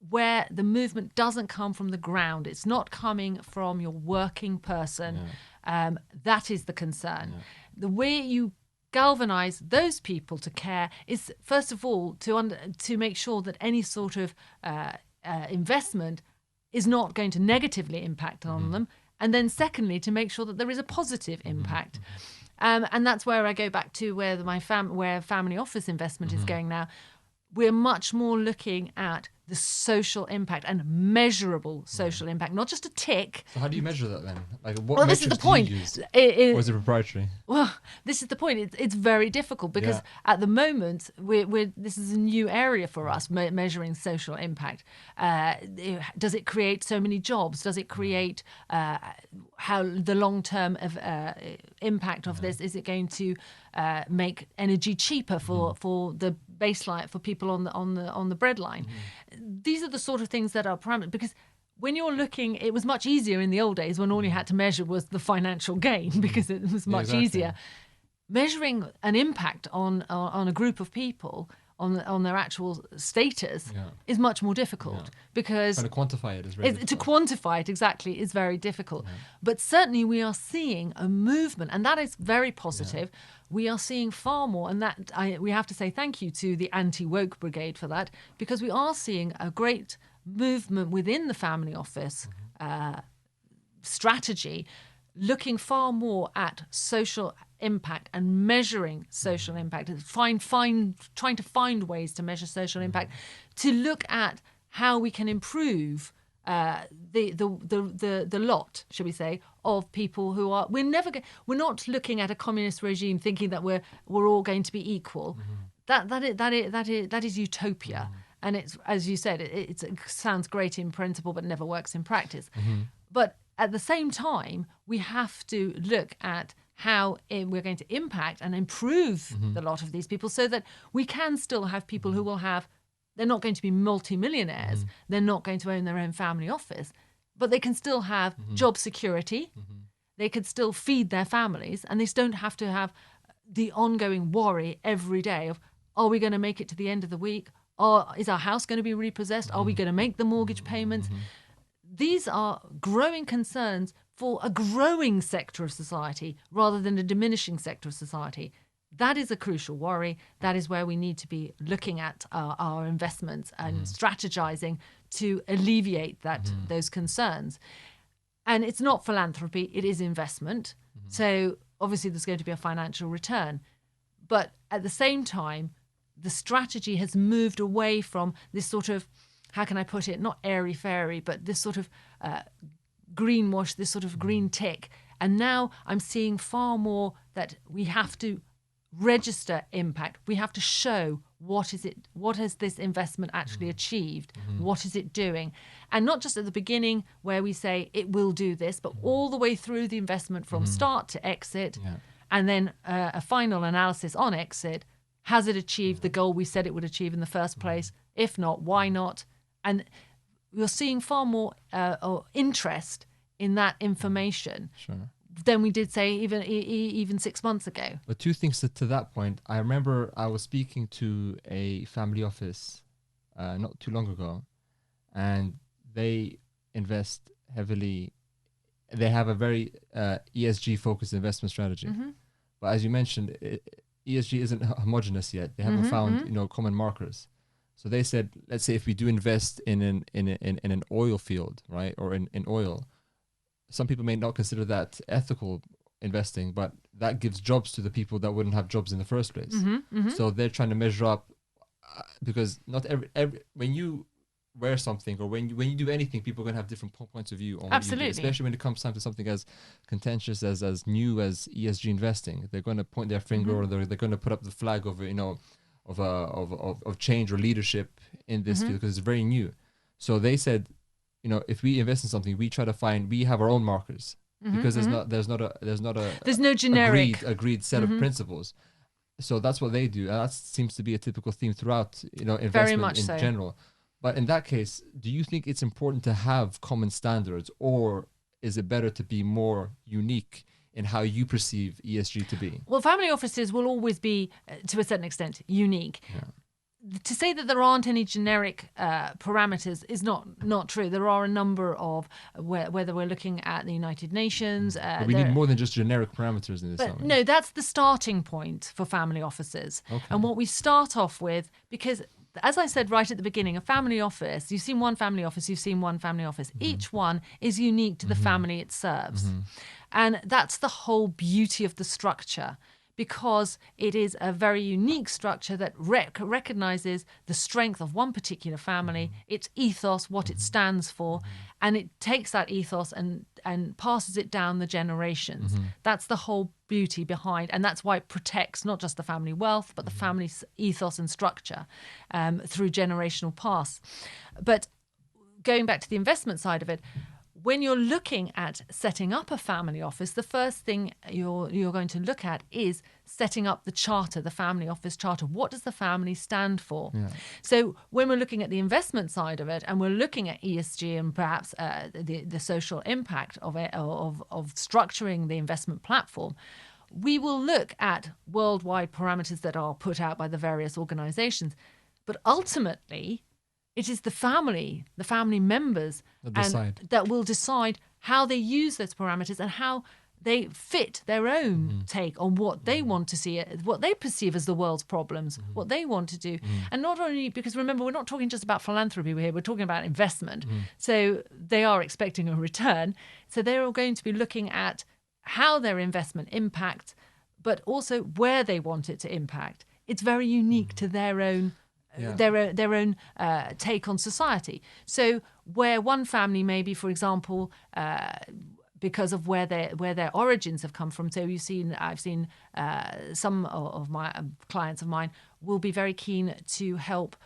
where the movement doesn't come from the ground. It's not coming from your working person. That is the concern. The way you galvanize those people to care is, first of all, to make sure that any sort of investment is not going to negatively impact on them. And then secondly, to make sure that there is a positive impact. And that's where I go back to where where family office investment is going now. We're much more looking at the social impact and measurable social impact, not just a tick. So how do you measure that then? Like, what Well, this is the metrics do you point. use? Or It, is it proprietary? Well, this is the point. It's very difficult because at the moment this is a new area for us, measuring social impact. Does it create so many jobs? Does it create how the long-term impact of this? Is it going to make energy cheaper for the baseline, for people on the breadline? These are the sort of things that are parameters, because when you're looking, it was much easier in the old days when all you had to measure was the financial gain, because it was much easier. Measuring an impact on a group of people, on their actual status, is much more difficult, because trying to quantify it is very difficult. To quantify it exactly is very difficult. But certainly we are seeing a movement, and that is very positive. We are seeing far more, and that we have to say thank you to the anti-woke brigade for that, because we are seeing a great movement within the family office strategy, looking far more at social impact and measuring social impact, trying to find ways to measure social impact, to look at how we can improve the lot, shall we say, of people who are. We're not looking at a communist regime thinking that we're all going to be equal. That is utopia. And it's, as you said, it sounds great in principle, but never works in practice. But at the same time, we have to look at how we're going to impact and improve the lot of these people, so that we can still have people who will have. They're not going to be multimillionaires. They're not going to own their own family office, but they can still have job security. They could still feed their families, and they don't have to have the ongoing worry every day of, are we going to make it to the end of the week? Or is our house going to be repossessed? Are we going to make the mortgage payments? These are growing concerns for a growing sector of society rather than a diminishing sector of society. That is a crucial worry. That is where we need to be looking at our investments and strategizing to alleviate those concerns. And it's not philanthropy, it is investment. So obviously there's going to be a financial return. But at the same time, the strategy has moved away from this sort of, how can I put it, not airy-fairy, but this sort of greenwash, this sort of green tick. And now I'm seeing far more that we have to register impact. We have to show what has this investment actually achieved? What is it doing? And not just at the beginning where we say it will do this, but all the way through the investment from start to exit, and then a final analysis on exit. Has it achieved the goal we said it would achieve in the first place? If not, why not? And we're seeing far more interest in that information than we did, say, even 6 months ago. But two things to that point. I remember I was speaking to a family office not too long ago, and they invest heavily. They have a very ESG focused investment strategy. But as you mentioned, ESG isn't homogenous yet. They haven't found common markers. So they said, let's say if we do invest in an oil field, right, or in oil, some people may not consider that ethical investing, but that gives jobs to the people that wouldn't have jobs in the first place. So they're trying to measure up, because not every when you wear something or when you do anything, people are going to have different points of view on what you do, especially when it comes time to something as contentious as new as ESG investing. They're going to point their finger, or they're going to put up the flag of of change or leadership in this field, because it's very new. So they said, if we invest in something, we have our own markers, because there's no generic agreed set of principles. So that's what they do. And that seems to be a typical theme throughout, investment in general. But in that case, do you think it's important to have common standards, or is it better to be more unique in how you perceive ESG to be? Well, family offices will always be, to a certain extent, unique. to say that there aren't any generic parameters is not true. There are a number of, whether we're looking at the United Nations. But we need more than just generic parameters in this. But no, that's the starting point for family offices. Okay. And what we start off with, because as I said right at the beginning, a family office, you've seen one family office, you've seen one family office. Each one is unique to the family it serves. And that's the whole beauty of the structure, because it is a very unique structure that recognizes the strength of one particular family, its ethos, what it stands for, and it takes that ethos and passes it down the generations. That's the whole beauty behind, and that's why it protects not just the family wealth, but the family's ethos and structure through generational paths. But going back to the investment side of it, when you're looking at setting up a family office, the first thing you're going to look at is setting up the charter, the family office charter. What does the family stand for? Yeah. So when we're looking at the investment side of it, and we're looking at ESG and perhaps the social impact of it, of structuring the investment platform, we will look at worldwide parameters that are put out by the various organizations. But ultimately, it is the family members that will decide how they use those parameters and how they fit their own take on what they want to see, what they perceive as the world's problems, what they want to do. And not only, because remember, we're not talking just about philanthropy here, we're talking about investment. So they are expecting a return. So they're all going to be looking at how their investment impacts, but also where they want it to impact. It's very unique to their own their own take on society. So where one family maybe, for example, because of where their origins have come from. So I've seen some of my clients of mine will be very keen to help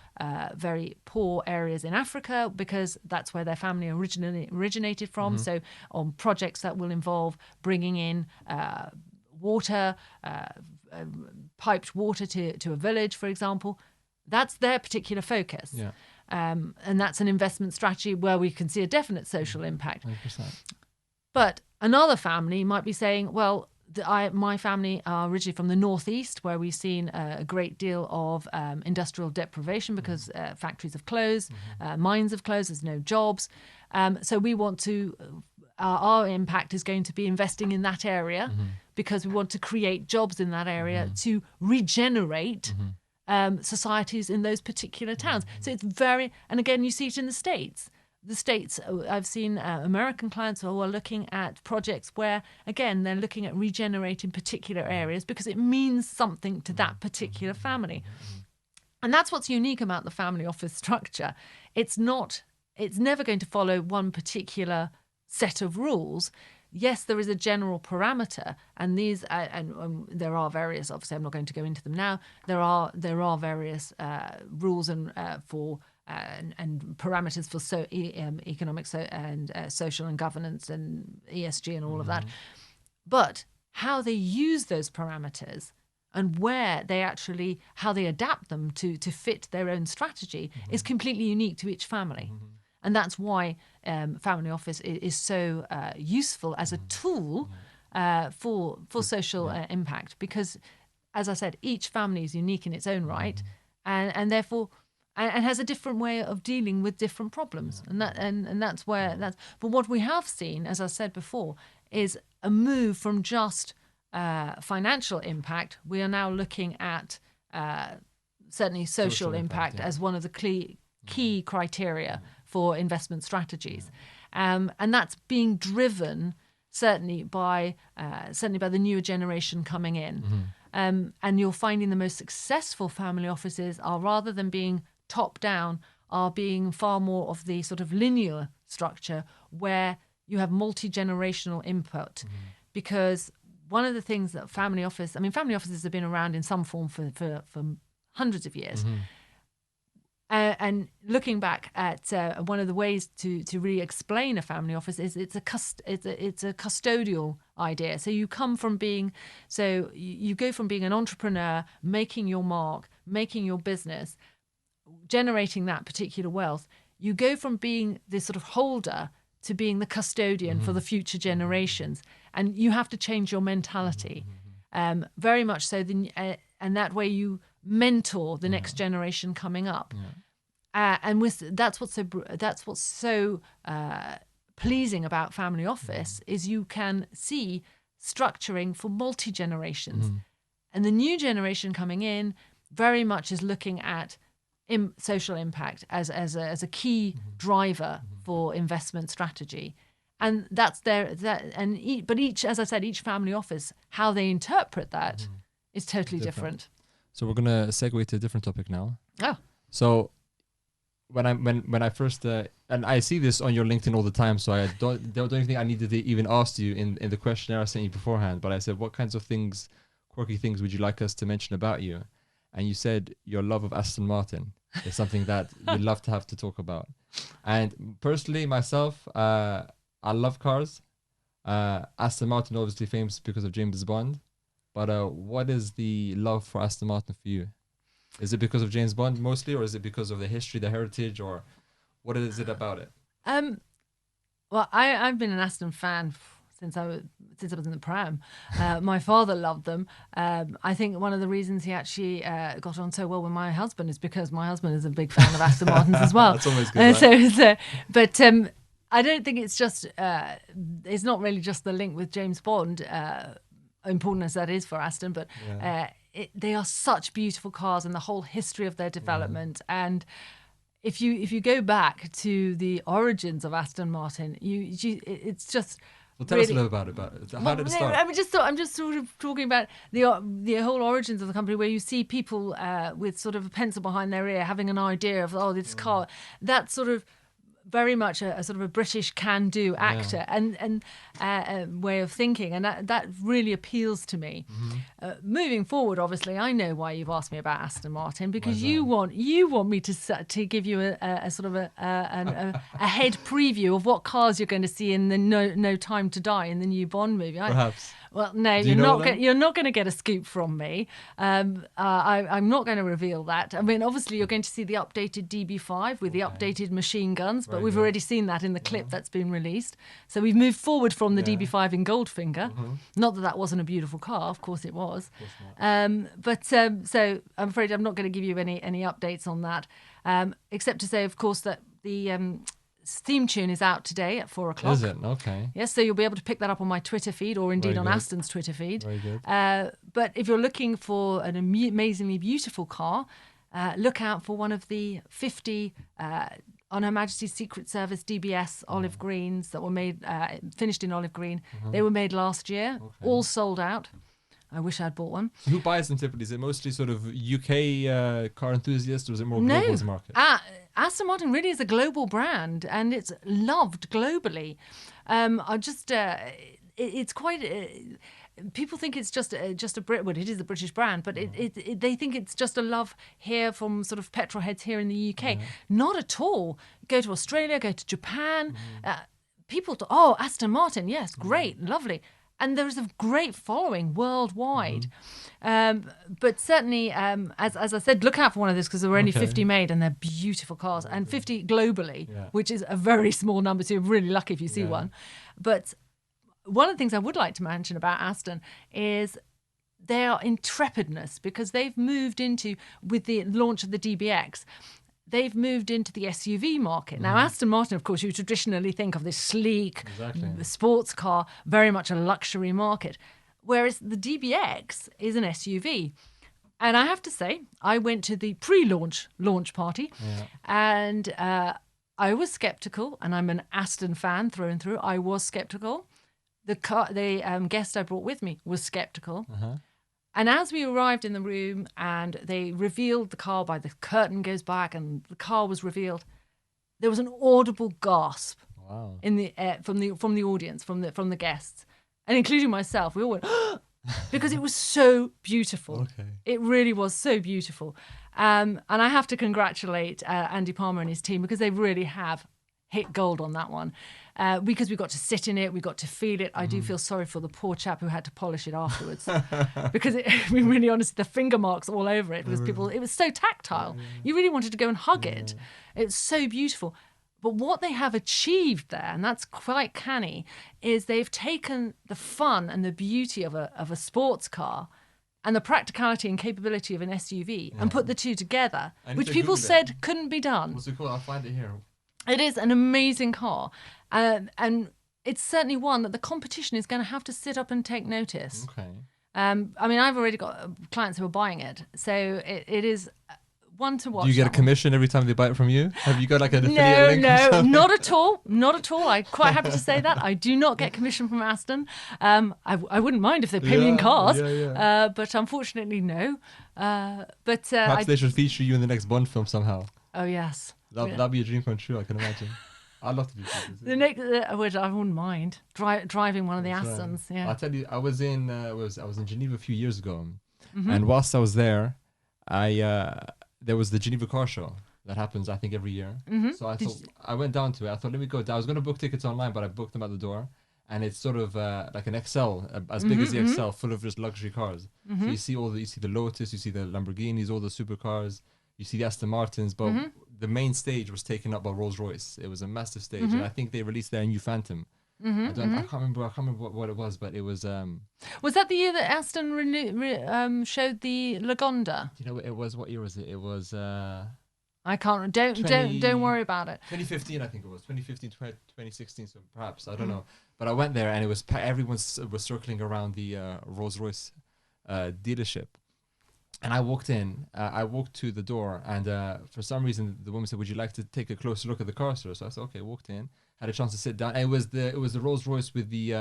very poor areas in Africa, because that's where their family originated from. So on projects that will involve bringing in water, piped water to a village, for example. That's their particular focus. Yeah. And that's an investment strategy where we can see a definite social impact. 100%. But another family might be saying, well, my family are originally from the northeast, where we've seen a great deal of industrial deprivation because factories have closed, mines have closed, there's no jobs. So we want to, our impact is going to be investing in that area because we want to create jobs in that area to regenerate societies in those particular towns. So it's and again, you see it in the States. I've seen American clients who are looking at projects where, again, they're looking at regenerating particular areas because it means something to that particular family. And that's what's unique about the family office structure. It's never going to follow one particular set of rules. Yes, there is a general parameter, and these and there are various. Obviously, I'm not going to go into them now. There are various rules and parameters for economic and social and governance and ESG and all of that. But how they use those parameters and how they adapt them to fit their own strategy is completely unique to each family. And that's why family office is so useful as a tool for social impact, because, as I said, each family is unique in its own right, and therefore and has a different way of dealing with different problems. And that's where that's. But what we have seen, as I said before, is a move from just financial impact. We are now looking at certainly social impact as one of the key criteria for investment strategies, and that's being driven certainly by the newer generation coming in. And you're finding the most successful family offices are, rather than being top down, are being far more of the sort of linear structure where you have multi-generational input. Because one of the things that family offices have been around in some form for hundreds of years. And looking back at one of the ways to really explain a family office is it's a custodial idea. So you go from being an entrepreneur, making your mark, making your business, generating that particular wealth. You go from being this sort of holder to being the custodian for the future generations, and you have to change your mentality very much so. And that way you mentor the next generation coming up. And that's what's so pleasing about family office is you can see structuring for multi-generations. And the new generation coming in very much is looking at social impact as a key driver for investment strategy. And that's but each family office, how they interpret that is totally different. So we're gonna segue to a different topic now. Oh. So when I first and I see this on your LinkedIn all the time, so I don't even think I needed to even ask you in the questionnaire I sent you beforehand. But I said, what kinds of quirky things would you like us to mention about you? And you said your love of Aston Martin is something that you'd love to have to talk about. And personally, myself, I love cars. Aston Martin obviously famous because of James Bond. But what is the love for Aston Martin for you? Is it because of James Bond mostly, or is it because of the history, the heritage, or what is it about it? Well, I've been an Aston fan since I was in the pram. My father loved them. I think one of the reasons he actually got on so well with my husband is because my husband is a big fan of Aston Martins as well. That's always good. But I don't think it's just. It's not really just the link with James Bond, important as that is for Aston, but. They are such beautiful cars and the whole history of their development. And if you go back to the origins of Aston Martin, it's just. Well, tell us a little about it. How did it start? I'm just sort of talking about the whole origins of the company, where you see people with sort of a pencil behind their ear having an idea of this car. That's sort of very much a sort of a British can-do actor and way of thinking, and that really appeals to me. Moving forward, obviously, I know why you've asked me about Aston Martin, because you want me to give you a sort of a head preview of what cars you're going to see in the No Time to Die in the new Bond movie. Perhaps. Well, no, you're not going to get a scoop from me. I'm not going to reveal that. I mean, obviously, you're going to see the updated DB5 with the updated machine guns, but we've already seen that in the clip that's been released. So we've moved forward from the DB5 in Goldfinger. Not that wasn't a beautiful car, of course it was. So I'm afraid I'm not going to give you any updates on that, except to say, of course, that the theme tune is out today at 4:00. Is it? Okay. Yes, so you'll be able to pick that up on my Twitter feed, or indeed on Aston's Twitter feed. Very good. But if you're looking for an amazingly beautiful car, look out for one of the 50 on Her Majesty's Secret Service DBS olive greens that were made, finished in olive green. They were made last year, all sold out. I wish I'd bought one. Who buys them typically? Is it mostly sort of UK car enthusiasts, or is it more global as a market? Aston Martin really is a global brand, and it's loved globally. It's quite. People think it's just a Brit. Well, it is a British brand, but they think it's just a love here from sort of petrol heads here in the UK. Not at all. Go to Australia, go to Japan. People thought, oh, Aston Martin, yes, great, lovely. And there is a great following worldwide. But certainly, as I said, look out for one of those, because there were only 50 made, and they're beautiful cars, and 50 globally, which is a very small number, so you're really lucky if you see one. But one of the things I would like to mention about Aston is their intrepidness, because they've moved into, with the launch of the DBX, they've moved into the SUV market. Now, Aston Martin, of course, you traditionally think of this sleek sports car, very much a luxury market, whereas the DBX is an SUV. And I have to say, I went to the launch party, and I was skeptical, and I'm an Aston fan through and through. I was skeptical. The guest I brought with me was skeptical. And as we arrived in the room and they revealed the car, the curtain goes back and the car was revealed, there was an audible gasp in the from the audience, from the guests, and including myself. We all went because it was so beautiful. It really was so beautiful. And I have to congratulate Andy Palmer and his team, because they really have hit gold on that one. Because we got to sit in it, we got to feel it. I do feel sorry for the poor chap who had to polish it afterwards, because really honestly, the finger marks all over it, because it was so tactile. You really wanted to go and hug it. It's so beautiful. But what they have achieved there, and that's quite canny, is they've taken the fun and the beauty of a sports car and the practicality and capability of an SUV and put the two together, which people said couldn't be done. What's it called? I'll find it here. It is an amazing car. And it's certainly one that the competition is going to have to sit up and take notice. Okay. I mean, I've already got clients who are buying it. So it is one to watch. Do you get a commission every time they buy it from you? Have you got like an affiliate link? No, not at all. Not at all. I'm quite happy to say that. I do not get commission from Aston. I wouldn't mind if they pay me in cars. But unfortunately, no. Perhaps they should feature you in the next Bond film somehow. Oh, yes. That'd be a dream come true, I can imagine. I'd love to do this. The next, I wouldn't mind driving one of the Astons. Right. Yeah. I'll tell you, I was in Geneva a few years ago, and whilst I was there, there was the Geneva Car Show that happens, I think, every year. So I went down to it. I thought, let me go. I was going to book tickets online, but I booked them at the door, and it's sort of like an XL, as big as the XL, full of just luxury cars. So you see the Lotus, you see the Lamborghinis, all the supercars. You see the Aston Martins, but the main stage was taken up by Rolls-Royce. It was a massive stage, and I think they released their new Phantom. I can't remember what it was, but it was. Was that the year that Aston showed the Lagonda? You know, it was. What year was it? It was. I can't. Don't worry about it. 2015, I think it was 2015, 2016. So perhaps I don't know. But I went there, and it was everyone was circling around the Rolls-Royce dealership. And I walked in, I walked to the door, and for some reason the woman said, "Would you like to take a closer look at the car, sir?" So I said, "Okay." Walked in, had a chance to sit down. And it was the Rolls Royce with the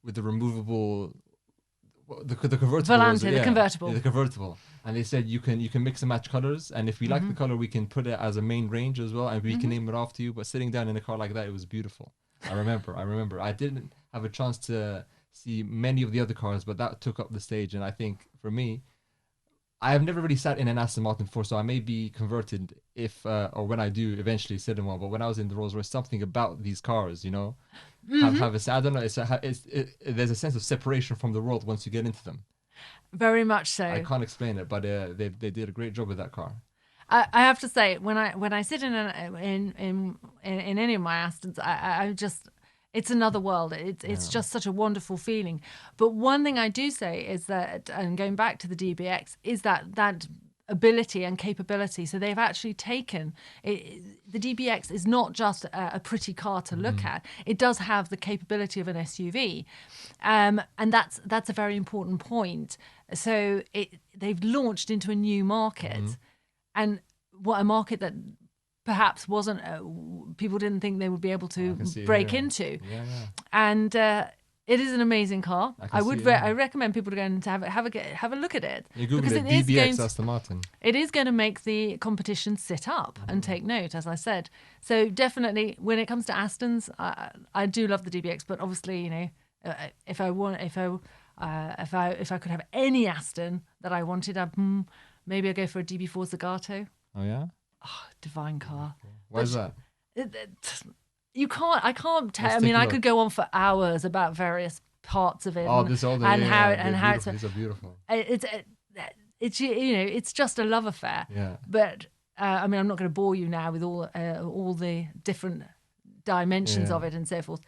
removable, the convertible. Volante, the convertible. Yeah, the convertible. And they said you can mix and match colors, and if we like the color, we can put it as a main range as well, and we can name it after you. But sitting down in a car like that, it was beautiful. I remember. I didn't have a chance to see many of the other cars, but that took up the stage. And I think for me, I have never really sat in an Aston Martin before, so I may be converted if or when I do eventually sit in one. But when I was in the Rolls Royce, something about these cars, you know, I don't know. There's a sense of separation from the world once you get into them. Very much so. I can't explain it, but they did a great job with that car. I have to say, when I sit in any of my Astons, I just. It's another world. It's just such a wonderful feeling. But one thing I do say is that, and going back to the DBX, is that ability and capability. So they've actually taken it, the DBX is not just a pretty car to look at. It does have the capability of an SUV, and that's a very important point. So they've launched into a new market, and what a market that perhaps wasn't people didn't think they would be able to break into. And it is an amazing car. I recommend people to go and have a look at it. You Google it, DBX Aston Martin. It is going to make the competition sit up and take note, as I said. So definitely, when it comes to Astons, I do love the DBX. But obviously, you know, if I could have any Aston that I wanted, maybe I'd go for a DB4 Zagato. Oh yeah. Oh, divine car. Why is that? I can't tell. I mean, I could go on for hours about various parts of it. Oh, how these are beautiful. It's you know, it's just a love affair. Yeah. But I mean, I'm not going to bore you now with all the different dimensions of it and so forth.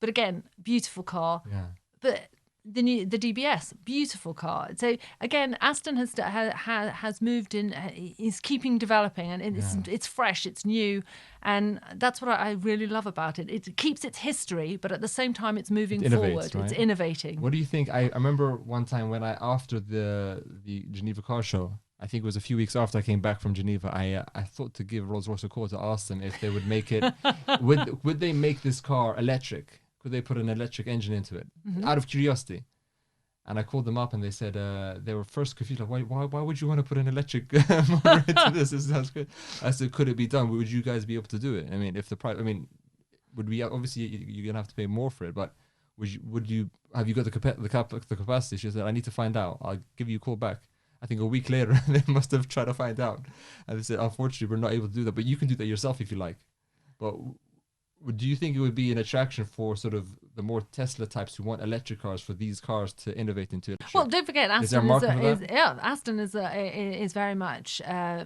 But again, beautiful car. Yeah. But the DBS, beautiful car. So again, Aston has moved in, is keeping developing, and it's fresh, it's new, and that's what I really love about it. It keeps its history, but at the same time, it's moving forward. Right? It's innovating. What do you think? I remember one time when after the Geneva Car Show, I think it was a few weeks after I came back from Geneva, I thought to give Rolls-Royce a call to ask them if they would make it. would they make this car electric? Could they put an electric engine into it? Out of curiosity. And I called them up and they said they were first confused. Like, why would you want to put an electric motor into this? This sounds good. I said, could it be done? Would you guys be able to do it? I mean, if the price, would we, obviously you're going to have to pay more for it, but would you have you got the capacity? She said, I need to find out. I'll give you a call back. I think a week later, they must have tried to find out. And they said, unfortunately, we're not able to do that, but you can do that yourself if you like. But do you think it would be an attraction for sort of the more Tesla types who want electric cars for these cars to innovate into electric? Well, don't forget, Is there a Aston market for that? Aston is very much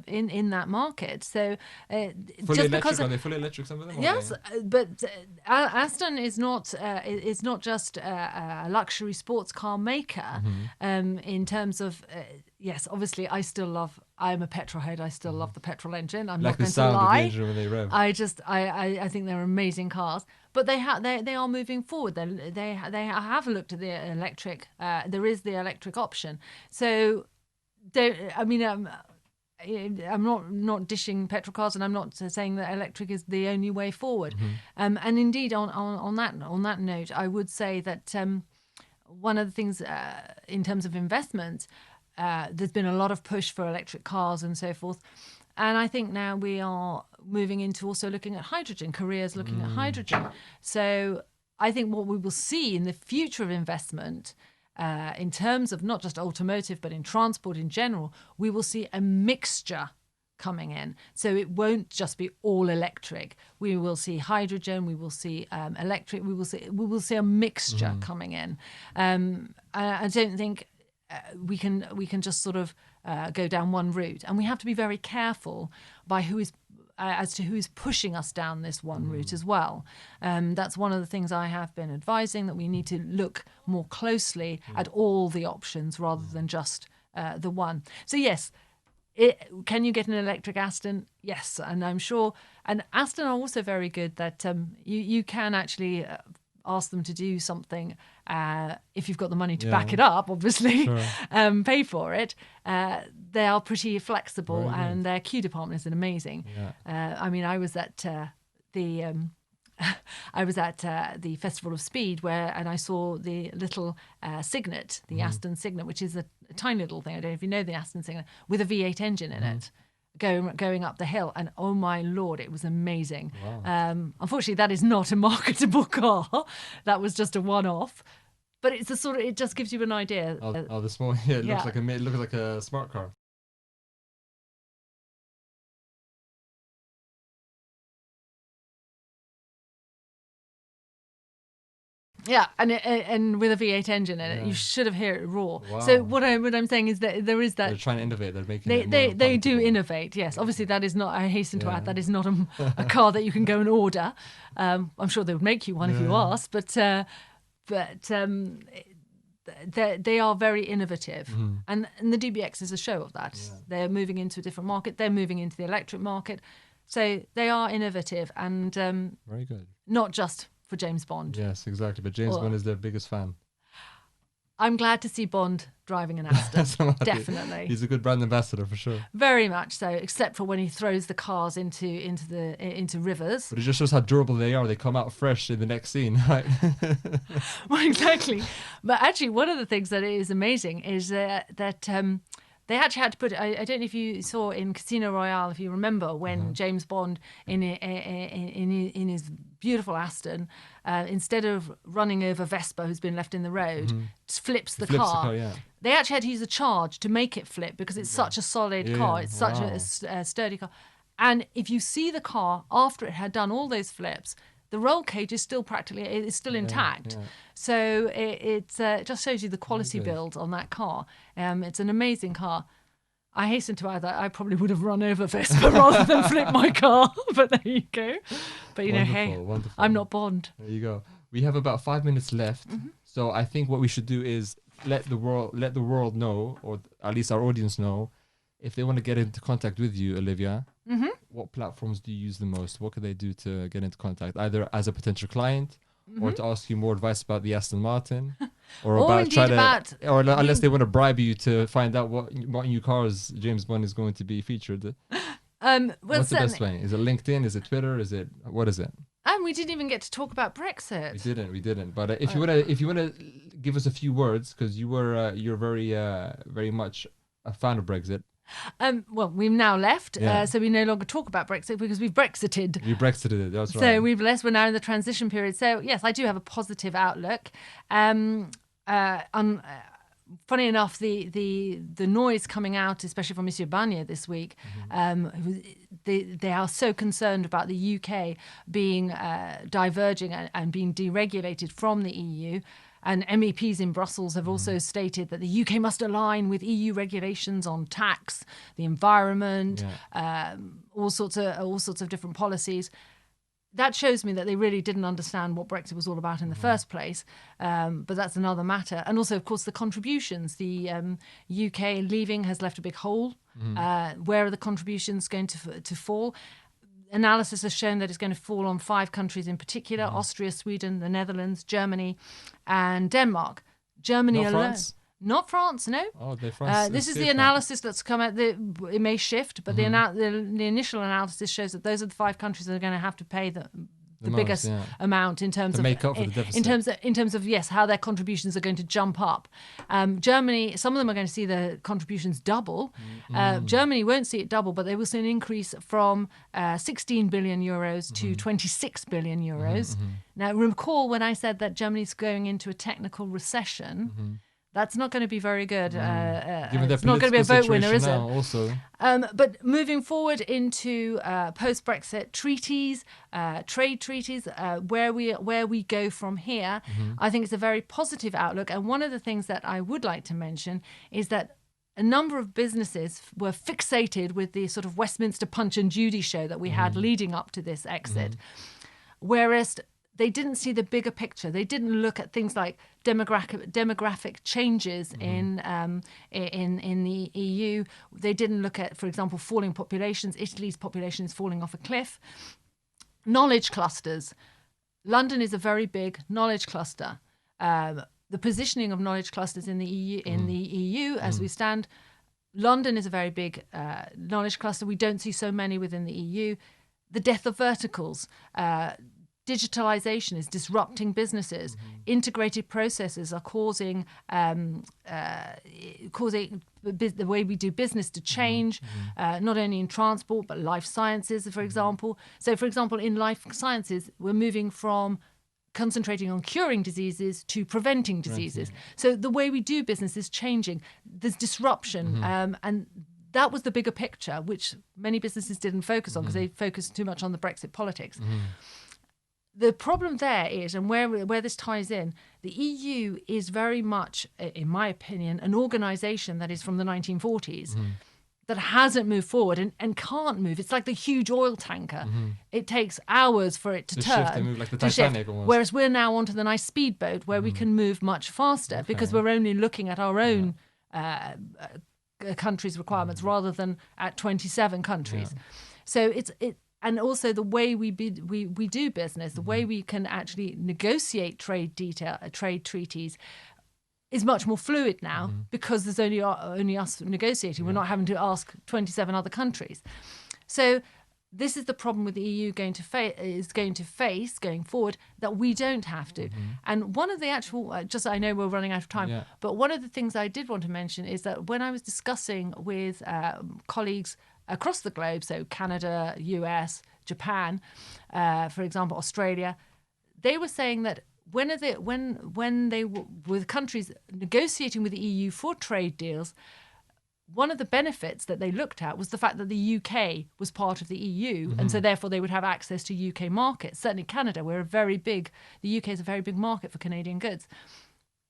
in that market. So Fully just electric? because Are they fully electric, some of them? yes, but Aston is not just a luxury sports car maker. In terms of yes, obviously, I'm a petrol head. I still love the petrol engine. I'm Like not the going to sound of the lie. engine when they rev. I think they're amazing cars, but they are moving forward. They have looked at the electric. There is the electric option. So, I'm not dishing petrol cars, and I'm not saying that electric is the only way forward. And indeed, on that note, I would say that one of the things in terms of investment, there's been a lot of push for electric cars and so forth. And I think now we are moving into also looking at hydrogen, Korea's looking at hydrogen. So I think what we will see in the future of investment, in terms of not just automotive, but in transport in general, we will see a mixture coming in. So it won't just be all electric. We will see hydrogen, we will see electric, we will see a mixture coming in. I don't think we can just sort of go down one route, and we have to be very careful by as to who is pushing us down this one route as well. That's one of the things I have been advising, that we need to look more closely at all the options rather than just the one. So yes, can you get an electric Aston? Yes, and I'm sure. And Aston are also very good that you can actually ask them to do something if you've got the money to back it up, obviously, pay for it. They are pretty flexible, and their queue department is amazing. I mean, I was at the Festival of Speed and I saw the little Signet, the Aston Signet, which is a tiny little thing. I don't know if you know the Aston Signet, with a V8 engine in it. Going up the hill, and oh my lord, it was amazing. Wow. Unfortunately, that is not a marketable car. That was just a one-off, but it's it just gives you an idea. The small, it looks like a smart car. Yeah, and with a V8 engine in it, you should have heard it roar. Wow. So what I'm saying is that there is that they're trying to innovate. They're making it more they do palatable. innovate. Yes, obviously that is not. I hasten to add that is not a car that you can go and order. I'm sure they would make you one if you asked, but they are very innovative, and the DBX is a show of that. They're moving into a different market. They're moving into the electric market, so they are innovative and very good. Not just for James Bond. Yes, exactly. But James Bond is their biggest fan. I'm glad to see Bond driving an Aston. Definitely. He's a good brand ambassador for sure. Very much so, except for when he throws the cars into rivers. But it just shows how durable they are. They come out fresh in the next scene, right? Well, exactly. But actually, one of the things that is amazing is that they actually had to put. I don't know if you saw in Casino Royale, if you remember, when James Bond in his beautiful Aston, instead of running over Vespa, who's been left in the road, flips the car. They actually had to use a charge to make it flip because it's such a solid car. It's such a sturdy car. And if you see the car after it had done all those flips, the roll cage is still intact. So it just shows you the quality build on that car. It's an amazing car. I hasten to add that I probably would have run over Vespa rather than flip my car, but there you go. But Wonderful. I'm not Bond. There you go. We have about 5 minutes left, so I think what we should do is let the world know, or at least our audience know, if they want to get into contact with you, Olivia. What platforms do you use the most? What could they do to get into contact, either as a potential client or to ask you more advice about the Aston Martin, or unless they want to bribe you to find out what new cars James Bond is going to be featured. What's the best way? Is it LinkedIn? Is it Twitter? What is it? And we didn't even get to talk about Brexit. We didn't. But if you wanna give us a few words, because you're very much a fan of Brexit. Well, we've now left, so we no longer talk about Brexit because we've Brexited. You Brexited it, that's right. So we're now in the transition period. So yes, I do have a positive outlook. funny enough, the noise coming out, especially from Monsieur Barnier this week, they are so concerned about the UK being diverging and being deregulated from the EU. And MEPs in Brussels have also stated that the UK must align with EU regulations on tax, the environment, all sorts of different policies. That shows me that they really didn't understand what Brexit was all about in the first place. But that's another matter. And also, of course, the contributions. The UK leaving has left a big hole. Where are the contributions going to fall? Analysis has shown that it's going to fall on 5 countries in particular: Austria, Sweden, the Netherlands, Germany, and Denmark. Germany Not alone. France? Not France, no. Oh, France. This is the analysis that's come out. It may shift, but the initial analysis shows that those are the 5 countries that are going to have to pay the biggest amount in terms to of make up for the deficit. in terms of yes, how their contributions are going to jump up. Germany, some of them are going to see the contributions double. Germany won't see it double, but they will see an increase from 16 billion euros to 26 billion euros. Now, recall when I said that Germany's going into a technical recession. That's not going to be very good. It's not going to be a vote winner, is it? Also. But moving forward into post-Brexit treaties, trade treaties, where we go from here, I think it's a very positive outlook. And one of the things that I would like to mention is that a number of businesses were fixated with the sort of Westminster Punch and Judy show that we had leading up to this exit, whereas they didn't see the bigger picture. They didn't look at things like demographic changes in the EU. They didn't look at, for example, falling populations. Italy's population is falling off a cliff. Knowledge clusters. London is a very big knowledge cluster. The positioning of knowledge clusters in the EU, as we stand, London is a very big knowledge cluster. We don't see so many within the EU. The death of verticals. Digitalization is disrupting businesses. Integrated processes are causing the way we do business to change, not only in transport, but life sciences, for example. So, for example, in life sciences, we're moving from concentrating on curing diseases to preventing diseases. So the way we do business is changing. There's disruption. And that was the bigger picture, which many businesses didn't focus on because they focused too much on the Brexit politics. The problem there is, and where this ties in, the EU is very much, in my opinion, an organisation that is from the 1940s that hasn't moved forward and can't move. It's like the huge oil tanker. It takes hours for it to turn. Shift and move like the Titanic almost. Whereas we're now onto the nice speedboat where we can move much faster because we're only looking at our own country's requirements rather than at 27 countries. So and also the way we do business, the way we can actually negotiate trade treaties is much more fluid now because there's only us negotiating. We're not having to ask 27 other countries. So this is the problem with the EU going to face going forward, that we don't have to. And one of the actual, I know we're running out of time, but one of the things I did want to mention is that when I was discussing with colleagues across the globe, so Canada, US, Japan, for example, Australia, they were saying that when they were with countries negotiating with the EU for trade deals, one of the benefits that they looked at was the fact that the UK was part of the EU, and so therefore they would have access to UK markets. Certainly Canada, the UK is a very big market for Canadian goods.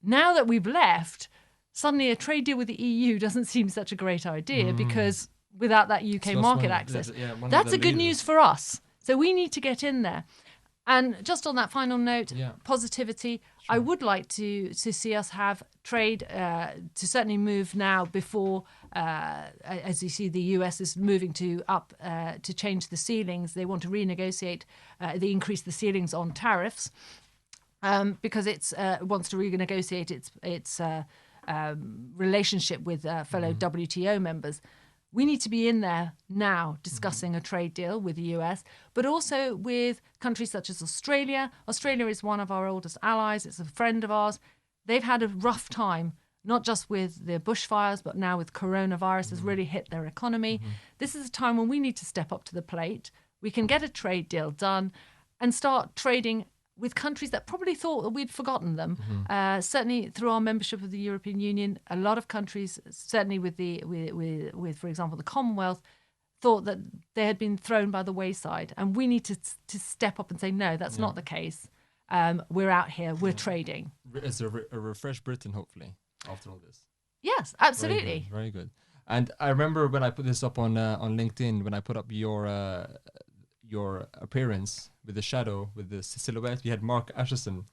Now that we've left, suddenly a trade deal with the EU doesn't seem such a great idea because without that UK market access, that's a good news for us. So we need to get in there. And just on that final note, positivity, I would like to see us have trade to certainly move now before, as you see, the US is moving to change the ceilings. They want to renegotiate, they increase the ceilings on tariffs because it wants to renegotiate its relationship with fellow WTO members. We need to be in there now discussing a trade deal with the US, but also with countries such as Australia. Australia is one of our oldest allies. It's a friend of ours. They've had a rough time, not just with the bushfires, but now with coronavirus has really hit their economy. This is a time when we need to step up to the plate. We can get a trade deal done and start trading with countries that probably thought that we'd forgotten them. Mm-hmm. Certainly through our membership of the European Union, a lot of countries, certainly with for example, the Commonwealth, thought that they had been thrown by the wayside. And we need to step up and say, no, that's not the case. We're out here, we're trading. It's a refreshed Britain, hopefully, after all this. Yes, absolutely. Very good. And I remember when I put this up on LinkedIn, when I put up your appearance with the shadow, with the silhouette, we had Mark Asherson.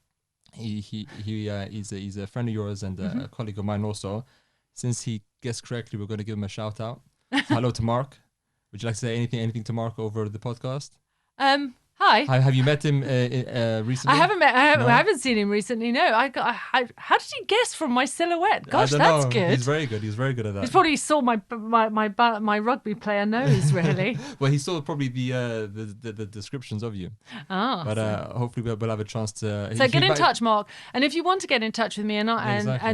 He's a friend of yours and a colleague of mine also. Since he guessed correctly, we're going to give him a shout out. So hello to Mark. Would you like to say anything to Mark over the podcast? Hi. Have you met him recently? I haven't seen him recently. No. How did he guess from my silhouette? Gosh, that's good. He's very good. He's very good at that. He probably saw my rugby player nose. Really. Well, he saw probably the descriptions of you. Ah. But hopefully we'll have a chance to. So get in touch, Mark. And if you want to get in touch with me, and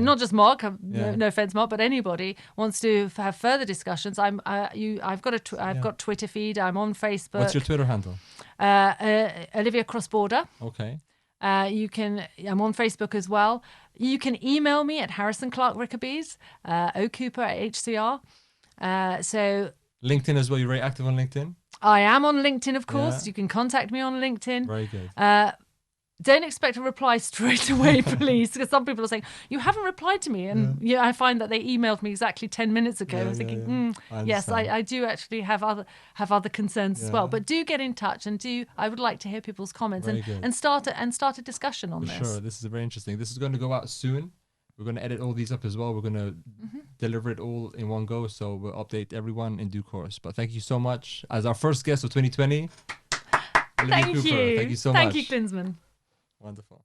not just Mark, no offense, Mark, but anybody wants to have further discussions, I've got Twitter feed. I'm on Facebook. What's your Twitter handle? Olivia Cross Border. Okay. I'm on Facebook as well. You can email me at Harrison Clark Rickerbys, ocooper@HCR. So LinkedIn as well. You're very active on LinkedIn. I am on LinkedIn, of course. Yeah. You can contact me on LinkedIn. Very good. Don't expect a reply straight away, please, because some people are saying, you haven't replied to me. And I find that they emailed me exactly 10 minutes ago. I was thinking, yes, I do actually have other concerns as well. But do get in touch, and I would like to hear people's comments and start a discussion on this. Sure, this is very interesting. This is going to go out soon. We're going to edit all these up as well. We're going to deliver it all in one go. So we'll update everyone in due course. But thank you so much. As our first guest of 2020, Olivia Cooper. Thank you so much. Thank you, Klisman. Wonderful.